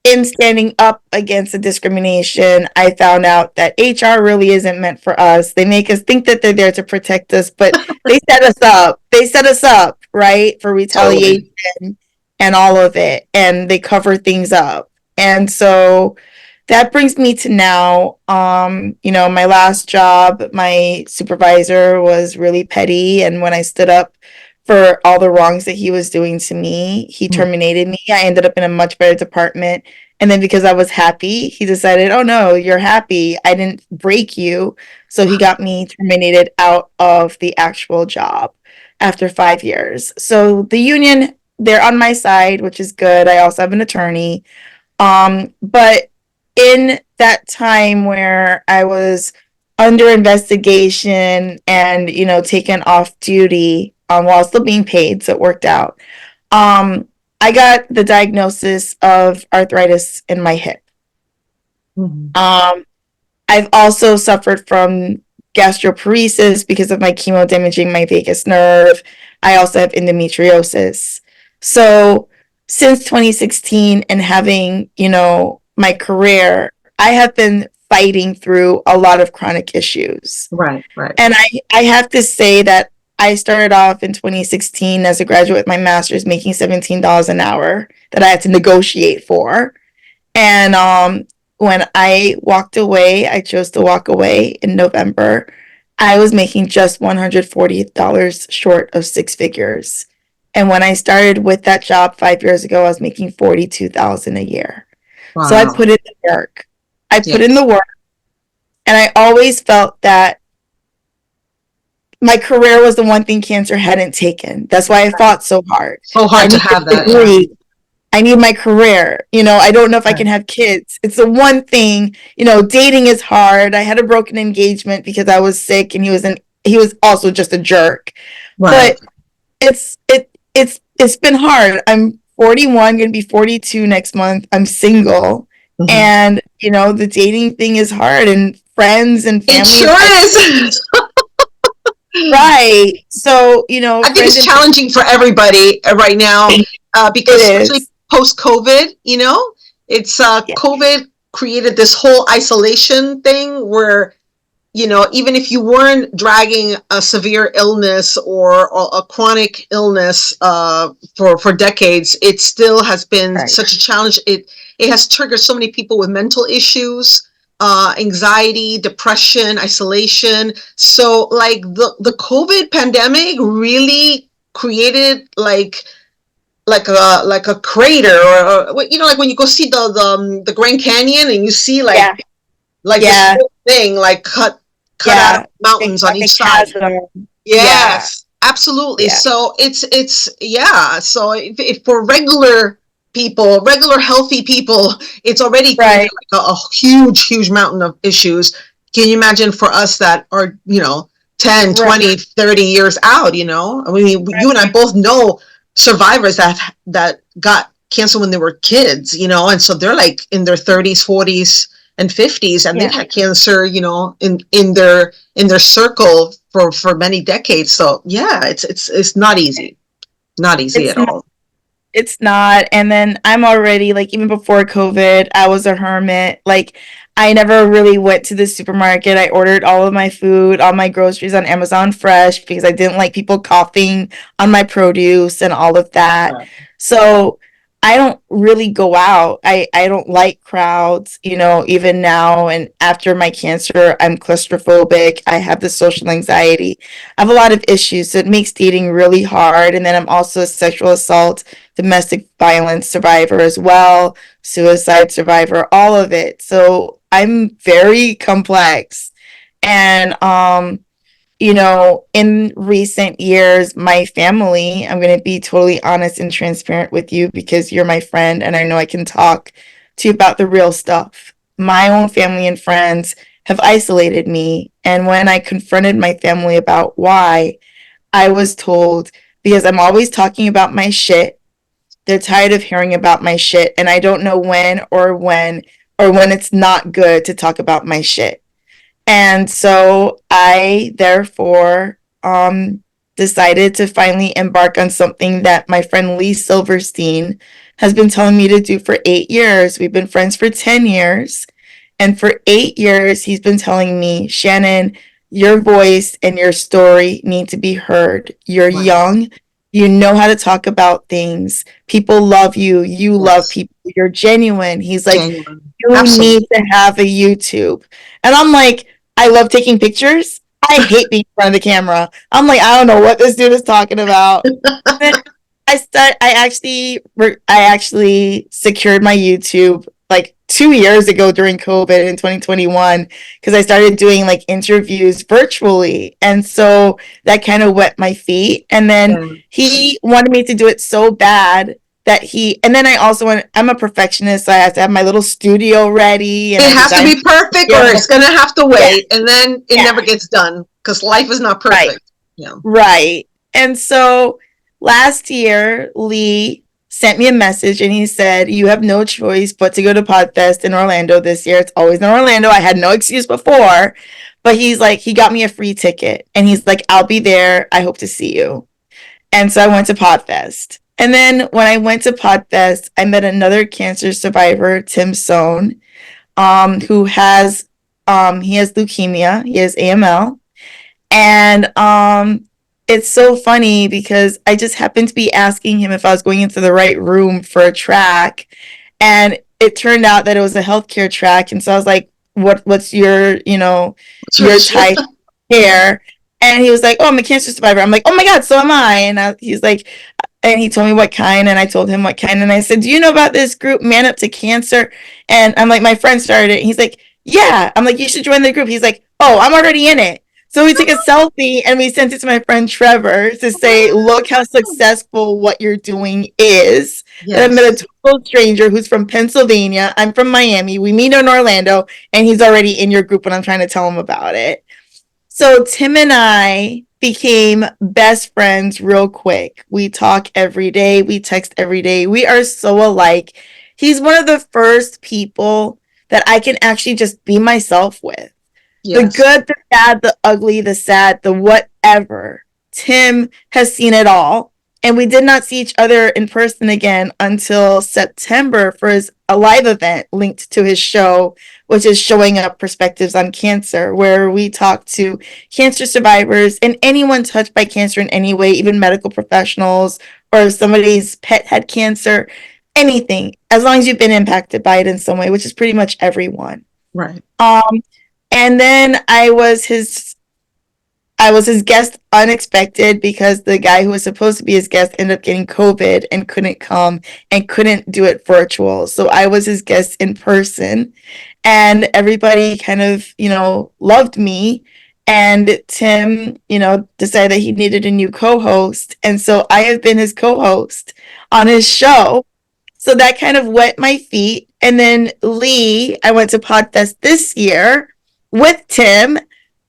in standing up against the discrimination, I found out that HR really isn't meant for us. They make us think that they're there to protect us, but they set us up. They set us up, right, for retaliation and all of it, and they cover things up. And so that brings me to now. My last job, my supervisor was really petty, and when I stood up for all the wrongs that he was doing to me, he terminated me. I ended up in a much better department. And then because I was happy, he decided, oh no, you're happy, I didn't break you. So he got me terminated out of the actual job after 5 years. So the union they're on my side, which is good. I also have an attorney. But in that time where I was under investigation and, taken off duty, while still being paid, so it worked out. I got the diagnosis of arthritis in my hip. Mhm. I've also suffered from gastroparesis because of my chemo damaging my vagus nerve. I also have endometriosis. So since 2016 and having, my career, I have been fighting through a lot of chronic issues. Right, right, And I have to say that I started off in 2016 as a graduate with my master's making $17 an hour that I had to negotiate for. And when I walked away, I chose to walk away in November. I was making just $140 short of six figures. And when I started with that job 5 years ago, I was making $42,000 a year. So I wow, put in the work. I put in yes, the work, and I always felt that my career was the one thing cancer hadn't taken. That's why I fought so hard. so I hard to need have a that, yeah, degree. I need my career. I don't know if I right, can have kids. It's the one thing, dating is hard. I had a broken engagement because I was sick and he was also just a jerk. right, But it's been hard. I'm 41, going to be 42 next month. I'm single. hmm. And, the dating thing is hard, and friends and It family sure is hard. is. Right. So, I think friends it's and challenging for everybody right now, family, it because especially is. post COVID, it's Yeah. COVID created this whole isolation thing where, even if you weren't dragging a severe illness or a chronic illness for decades, it still has been Right. such a challenge. It has triggered so many people with mental issues, anxiety, depression, isolation. So like the COVID pandemic really created like a crater, or like when you go see the Grand Canyon and you see Yeah. like this Yeah. whole thing like cut out of Yeah. mountains on Like a each side. chasm. Yeah. Yes, absolutely. Yeah. So it's yeah. So if for regular healthy people, it's already created Right. like a huge mountain of issues. Can you imagine for us that are 10, Right. 20, 30 years out? I mean, you and I both know survivors that got cancer when they were kids, and so they're like in their 30s, 40s, and 50s, and they've Yeah. had cancer, in their circle for many decades. So yeah, it's not easy, not easy It's at all. It's not. And then I'm already like, even before COVID, I was a hermit. Like, I never really went to the supermarket. I ordered all of my food, all my groceries on Amazon Fresh because I didn't like people coughing on my produce and all of that. Right. So I don't really go out. I don't like crowds, even now. And after my cancer, I'm claustrophobic. I have the social anxiety. I have a lot of issues. So it makes dating really hard. And then I'm also a sexual assault, domestic violence survivor as well, suicide survivor, all of it. So I'm very complex. And in recent years, my family, I'm going to be totally honest and transparent with you because you're my friend and I know I can talk to you about the real stuff. My own family and friends have isolated me. And when I confronted my family about why, I was told, because I'm always talking about my shit, they're tired of hearing about my shit. And I don't know when it's not good to talk about my shit. And so I therefore decided to finally embark on something that my friend Lee Silverstein has been telling me to do for 8 years. We've been friends for 10 years. And for 8 years, he's been telling me, Shannon, your voice and your story need to be heard. You're Right. young. You know how to talk about things. People love you. You love Yes. people. You're genuine. He's like, Genuine. you need Absolutely. to have a YouTube. And I'm like, I love taking pictures. I hate being in front of the camera. I'm like, I don't know what this dude is talking about. Then I actually secured my YouTube like 2 years ago during COVID in 2021, because I started doing like interviews virtually. And so that kind of wet my feet. And then Yeah. he wanted me to do it so bad that and then I also I'm a perfectionist. So I have to have my little studio ready and It I has to designed, be perfect or yeah, it's going to have to yeah, wait. And then it yeah, never gets done because life is not right. perfect. Yeah. Right. And so last year, Lee sent me a message and he said, "You have no choice but to go to Podfest in Orlando this year. It's always in Orlando. I had no excuse before." But he's like, he got me a free ticket and he's like, "I'll be there. I hope to see you." And so I went to Podfest. And then when I went to Podfest, I met another cancer survivor, Tim Sohn, who he has leukemia, he has AML, and it's so funny because I just happened to be asking him if I was going into the right room for a track, and it turned out that it was a healthcare track. And so I was like, what's your, What's your your issue? type of care? And he was like, "Oh, I'm a cancer survivor." I'm like, "Oh my God, so am I." And he's like, and he told me what kind, and I told him what kind. And I said, "Do you know about this group, Man Up to Cancer?" And I'm like, "My friend started it." He's like, "Yeah." I'm like, "You should join the group." He's like, "Oh, I'm already in it." So we took a selfie and we sent it to my friend Trevor to say, "Look how successful what you're doing is." That I met Yes. a total stranger who's from Pennsylvania. I'm from Miami. We meet in Orlando, and he's already in your group when I'm trying to tell him about it. So Tim and I became best friends real quick. We talk every day, we text every day. We are so alike. He's one of the first people that I can actually just be myself with. The Yes. good, the bad, the ugly, the sad, the whatever. Tim has seen it all. And we did not see each other in person again until September for a live event linked to his show, which is Showing Up Perspectives on Cancer, where we talk to cancer survivors and anyone touched by cancer in any way, even medical professionals, or if somebody's pet had cancer, anything, as long as you've been impacted by it in some way, which is pretty much everyone. Right. Um, and then I was his guest unexpected because the guy who was supposed to be his guest ended up getting COVID and couldn't come and couldn't do it virtual. So I was his guest in person, and everybody kind of, loved me. And Tim, decided that he needed a new co-host. And so I have been his co-host on his show. So that kind of wet my feet. And then Lee, I went to Podfest this year with Tim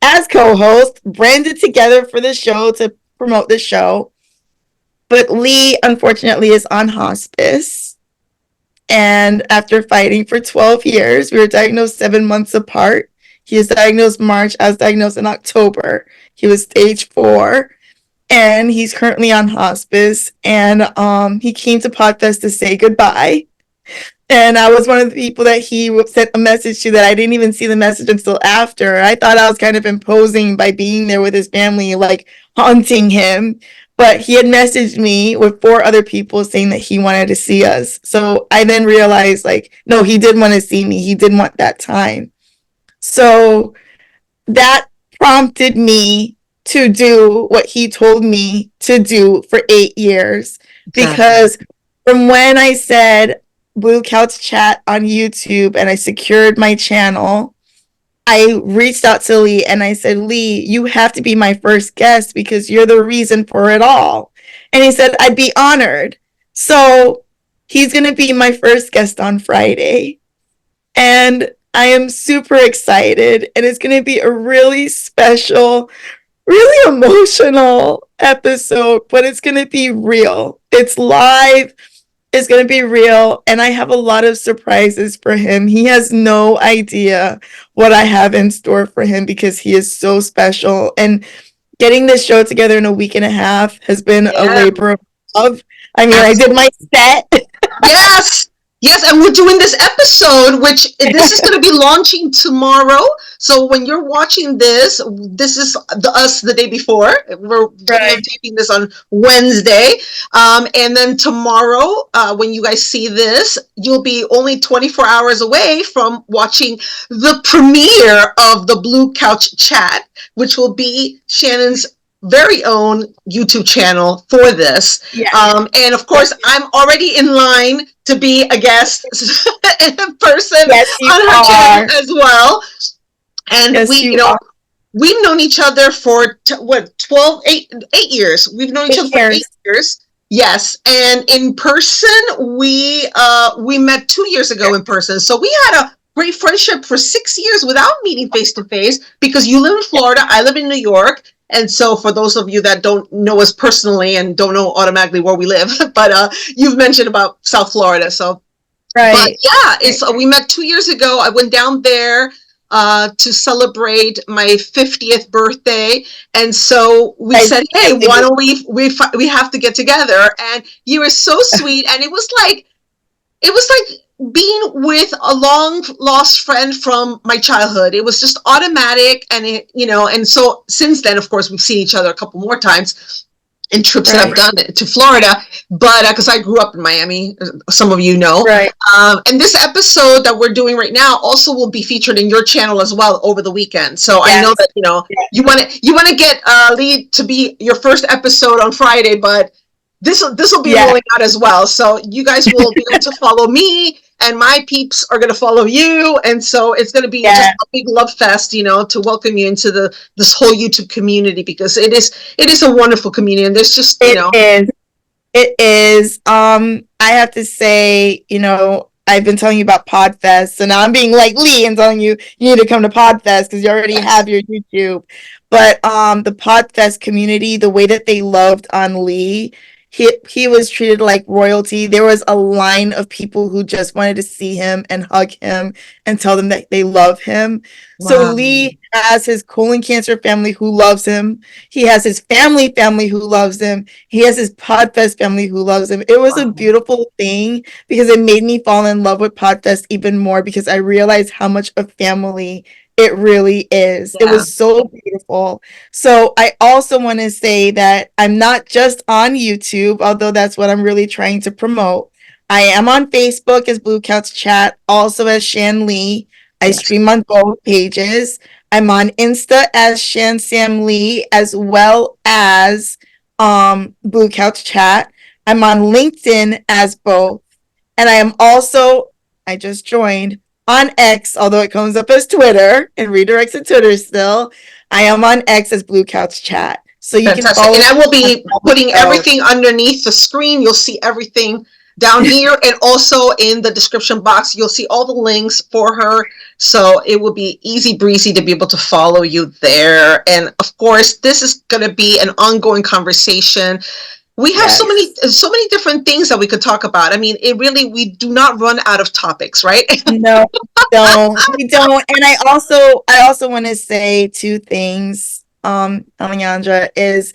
as co-host, branded together for the show to promote the show. But Lee, unfortunately, is on hospice. And after fighting for 12 years, we were diagnosed 7 months apart. He was diagnosed March. I was diagnosed in October. He was stage 4. And he's currently on hospice. And he came to Podfest to say goodbye. And I was one of the people that he sent a message to that I didn't even see the message until after. I thought I was kind of imposing by being there with his family, like haunting him. But he had messaged me with 4 other people saying that he wanted to see us. So I then realized, like, no, he did want to see me. He did want that time. So that prompted me to do what he told me to do for 8 years. Exactly. Because from when I said Blue Couch Chat on YouTube and I secured my channel, I reached out to Lee and I said, "Lee, you have to be my first guest because you're the reason for it all." And he said, "I'd be honored." So he's going to be my first guest on Friday. And I am super excited. And it's going to be a really special, really emotional episode, but it's going to be real. It's live. It's going to be real. And I have a lot of surprises for him. He has no idea what I have in store for him because he is so special. And getting this show together in a week and a half has been a Yeah. labor of love. I mean, I did Absolutely. my set. Yes. Yes, and we're doing this episode, which this is going to be launching tomorrow. So when you're watching this, this is us the day before. We're planning on Right. taping this on Wednesday, and then tomorrow, when you guys see this, you'll be only 24 hours away from watching the premiere of the Blue Couch Chat, which will be Shannon's very own YouTube channel for this. Yeah. And of course, I'm already in line to be a guest in person Yes, you on her channel are. as well. And Yes, we, you are. we've known each other for what, 12, 8 years. We've known each other for 8 Years. years. Yes, and in person, we met 2 years ago in person. So we had a great friendship for 6 years without meeting face to face because you live in Florida, I live in New York, and so for those of you that don't know us personally and don't know automatically where we live, but you've mentioned about South Florida, so but Right. yeah, it's we met 2 years ago. I went down there to celebrate my 50th birthday, and so we I said, "Hey, definitely why would. don't we have to get together?" And you were so sweet, and it was like being with a long lost friend from my childhood. It was just automatic, and and so since then, of course, we've seen each other a couple more times in trips that I've Right. done to Florida, but because I grew up in Miami, some of you know. Right. And this episode that we're doing right now also will be featured in your channel as well over the weekend. So I know Yes. that Yes. you want to get Lee to be your first episode on Friday, but this will be Yes. rolling out as well. So you guys will be able to follow me, and my peeps are going to follow you, and so it's going to be just Yes. a big love fest, to welcome you into this whole YouTube community because it is a wonderful community, and there's just It is. It is. I have to say, I've been telling you about Podfest, so now I'm being like Lee and telling you you need to come to Podfest because you already yes, have your YouTube. But the Podfest community, the way that they loved on Lee, he was treated like royalty. There was a line of people who just wanted to see him and hug him and tell them that they love him. So wow, Lee has his colon cancer family who loves him. He has his family who loves him. He has his Podfest family who loves him. It was a wow, beautiful thing because it made me fall in love with Podfest even more because I realized how much a family it really is. It yeah, was so beautiful. So I also want to say that I'm not just on YouTube, although that's what I'm really trying to promote. I am on Facebook as Blue Couch Chat, also as Shan Lee. I yes, stream on both pages. I'm on Insta as Shan Sam Lee, as well as Blue Couch Chat. I'm on LinkedIn as both. And I am also, I just joined on X, although it comes up as Twitter and redirects to Twitter still. I am on X as Blue Couch Chat. So you can fantastic. follow And I will me be on putting those. everything underneath the screen. You'll see everything down here, and also in the description box, you'll see all the links for her. So it will be easy breezy to be able to follow you there. And of course, this is going to be an ongoing conversation. We have so many Yes. so many different things that we could talk about. I mean, we do not run out of topics, right? No, we don't. And I also want to say two things, Alejandra, is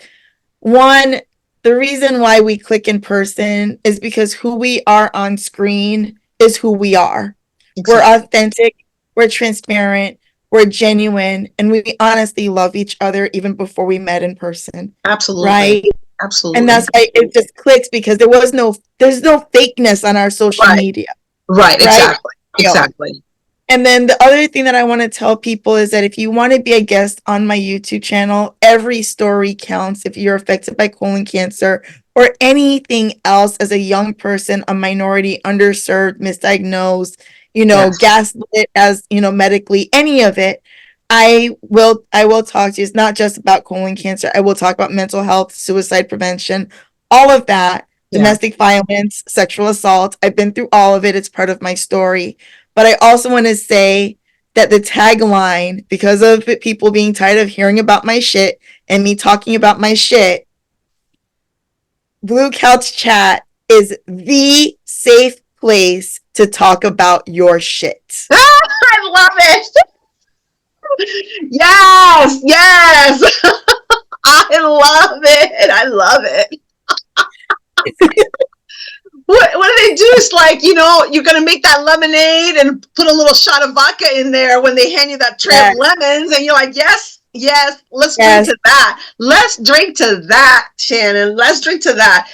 one, the reason why we click in person is because who we are on screen is who we are. We're Exactly. authentic, we're transparent, we're genuine, and we honestly love each other even before we met in person, Absolutely. right? And Absolutely. that's why it just clicks because there's no fakeness on our social Right. media, Right. right? Exactly. Real. Exactly. And then the other thing that I want to tell people is that if you want to be a guest on my YouTube channel, every story counts if you're affected by colon cancer or anything else as a young person, a minority, underserved, misdiagnosed, Yes. gaslit as, medically, any of it. I will talk to you. It's not just about colon cancer. I will talk about mental health, suicide prevention, all of that, Yeah. domestic violence, sexual assault. I've been through all of it. It's part of my story. But I also want to say that the tagline, because of people being tired of hearing about my shit and me talking about my shit, Blue Couch Chat is the safe place to talk about your shit. I love it. Yes. Yes. I love it. I love it. What do they do? It's like, you're going to make that lemonade and put a little shot of vodka in there when they hand you that tray of Yes, lemons. And you're like, yes, yes, let's drink yes. to that. Let's drink to that, Shannon. Let's drink to that.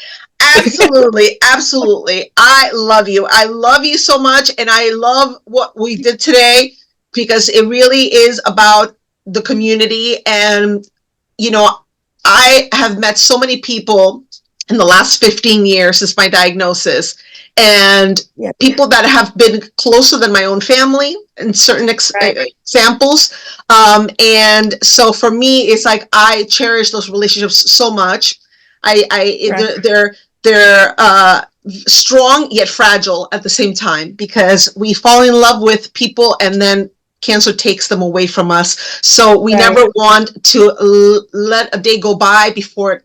Absolutely. Absolutely. I love you. I love you so much. And I love what we did today because it really is about the community. And, you know, I have met so many people in the last 15 years since my diagnosis, and Yeah. people that have been closer than my own family in certain Right. examples. And so for me, it's like I cherish those relationships so much. Right. They're strong yet fragile at the same time, because we fall in love with people and then cancer takes them away from us. So we Right. never want to let a day go by before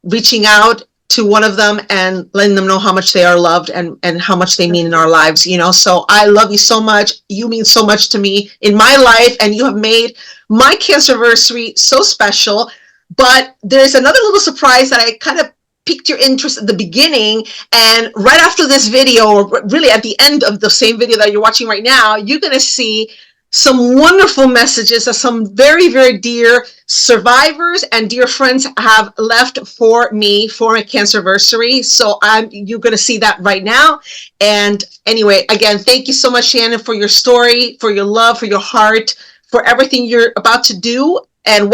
reaching out to one of them and letting them know how much they are loved and how much they mean in our lives, you know. So I love you so much. You mean so much to me in my life, and you have made my cancerversary so special. But there's another little surprise that I kind of piqued your interest at the beginning, and right after this video, or really at the end of the same video that you're watching right now, you're going to see some wonderful messages that some very, very dear survivors and dear friends have left for me for my cancerversary. So you're going to see that right now. And anyway, again, thank you so much, Shannon, for your story, for your love, for your heart, for everything you're about to do, and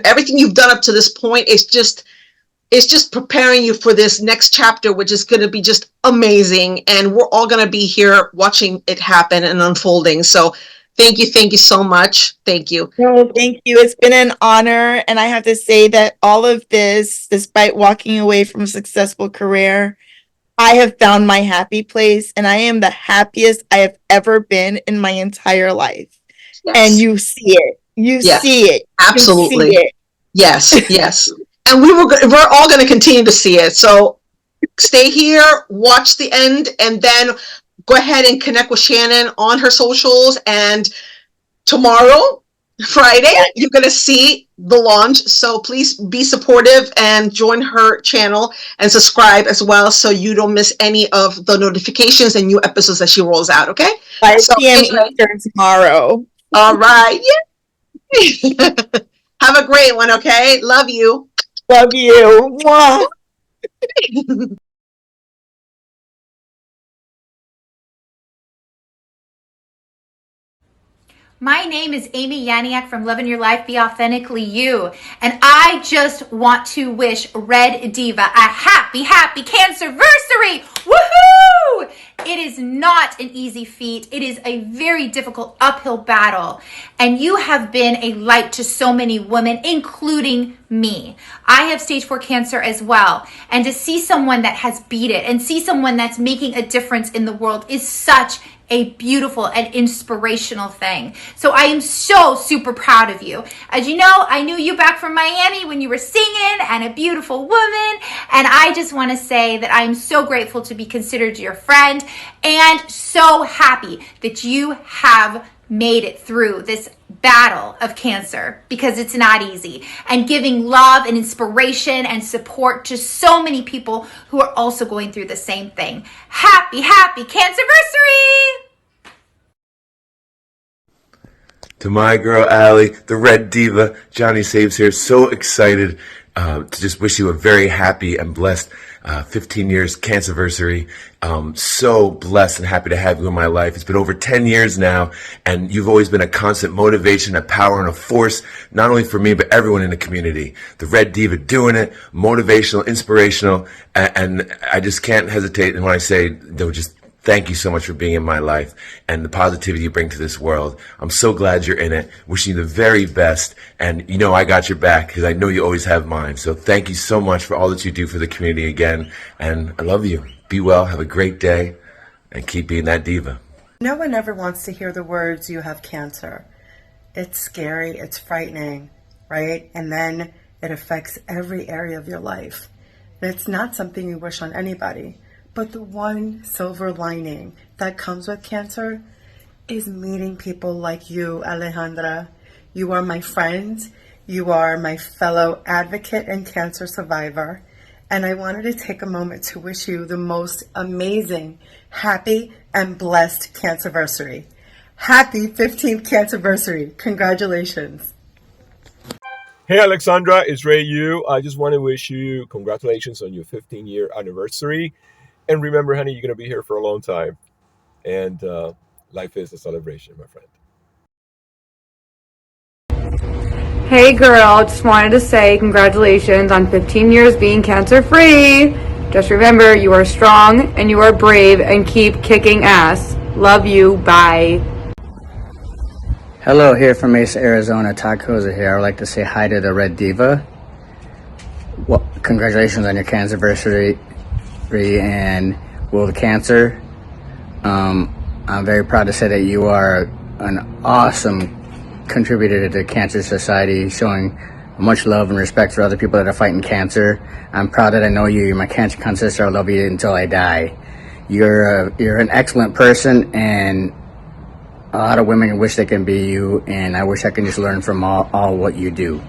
everything you've done up to this point. It's just preparing you for this next chapter, which is going to be just amazing. And we're all going to be here watching it happen and unfolding. So thank you so much. Thank you. No, thank you. It's been an honor. And I have to say that all of this, despite walking away from a successful career, I have found my happy place, and I am the happiest I have ever been in my entire life. And Yes. you see it. You Yeah, see it. absolutely. You see it. Yes, yes. And we're all going to continue to see it. So stay here, watch the end, and then go ahead and connect with Shannon on her socials. And tomorrow, Friday, you're going to see the launch. So please be supportive and join her channel and subscribe as well, so you don't miss any of the notifications and new episodes that she rolls out. Okay? 5 So p.m. anyway, Eastern tomorrow. all right. Yeah. Have a great one. Okay. Love you. Love you. Mwah. My name is Amy Yaniak from Loving Your Life, Be Authentically You. And I just want to wish Red Diva a happy Cancerversary! Woohoo! It is not an easy feat. It is a very difficult uphill battle. And you have been a light to so many women, including me. I have stage 4 cancer as well. And to see someone that has beat it and see someone that's making a difference in the world is such a beautiful and inspirational thing. So I am so super proud of you. As you know, I knew you back from Miami when you were singing and a beautiful woman. And I just want to say that I'm so grateful to be considered your friend and so happy that you have made it through this battle of cancer, because it's not easy, and giving love and inspiration and support to so many people who are also going through the same thing. Happy Cancerversary! To my girl Allie, the Red Diva, Johnny Saves here. So excited to just wish you a very happy and blessed 15 years cancerversary. So blessed and happy to have you in my life. It's been over 10 years now, and you've always been a constant motivation, a power, and a force, not only for me, but everyone in the community. The Red Diva doing it, motivational, inspirational, and I just can't hesitate. And when I say, just thank you so much for being in my life and the positivity you bring to this world. I'm so glad you're in it. Wishing you the very best. And you know I got your back, because I know you always have mine. So thank you so much for all that you do for the community again. And I love you. Be well. Have a great day. And keep being that diva. No one ever wants to hear the words, "you have cancer." It's scary. It's frightening, right? And then it affects every area of your life. And it's not something you wish on anybody. But the one silver lining that comes with cancer is meeting people like you, Alejandra. You are my friend. You are my fellow advocate and cancer survivor. And I wanted to take a moment to wish you the most amazing, happy, and blessed cancerversary. Happy 15th Cancerversary. Congratulations. Hey Alexandra, it's Ray Yu. I just want to wish you congratulations on your 15-year anniversary. And remember, honey, you're going to be here for a long time. And life is a celebration, my friend. Hey girl, just wanted to say congratulations on 15 years being cancer free. Just remember, you are strong and you are brave and keep kicking ass. Love you. Bye. Hello, here from Mesa, Arizona. Todd Koza here. I would like to say hi to the Red Diva. Well, congratulations on your cancerversary and World Cancer. I'm very proud to say that you are an awesome contributor to the Cancer Society, showing much love and respect for other people that are fighting cancer. I'm proud that I know you. You're my cancer sister. I'll love you until I die. You're an excellent person, and a lot of women wish they can be you, and I wish I can just learn from all what you do.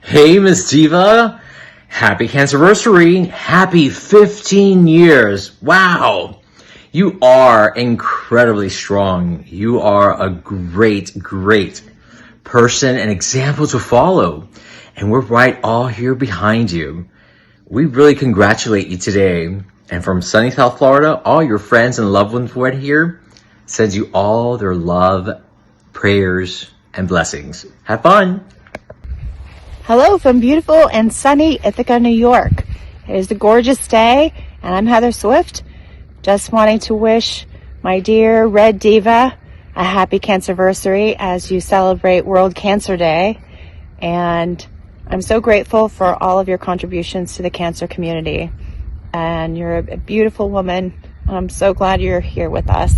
Hey, Miss Diva. Happy Cancerversary. Happy 15 years. Wow. You are incredibly strong. You are a great, great person and example to follow. And we're right all here behind you. We really congratulate you today. And from sunny South Florida, all your friends and loved ones right here sends you all their love, prayers, and blessings. Have fun. Hello from beautiful and sunny Ithaca, New York. It is a gorgeous day, and I'm Heather Swift. Just wanting to wish my dear Red Diva a happy Cancerversary as you celebrate World Cancer Day. And I'm so grateful for all of your contributions to the cancer community. And you're a beautiful woman, and I'm so glad you're here with us.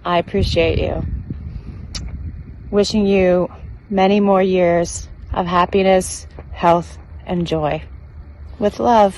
I appreciate you. Wishing you many more years of happiness, health, and joy. With love.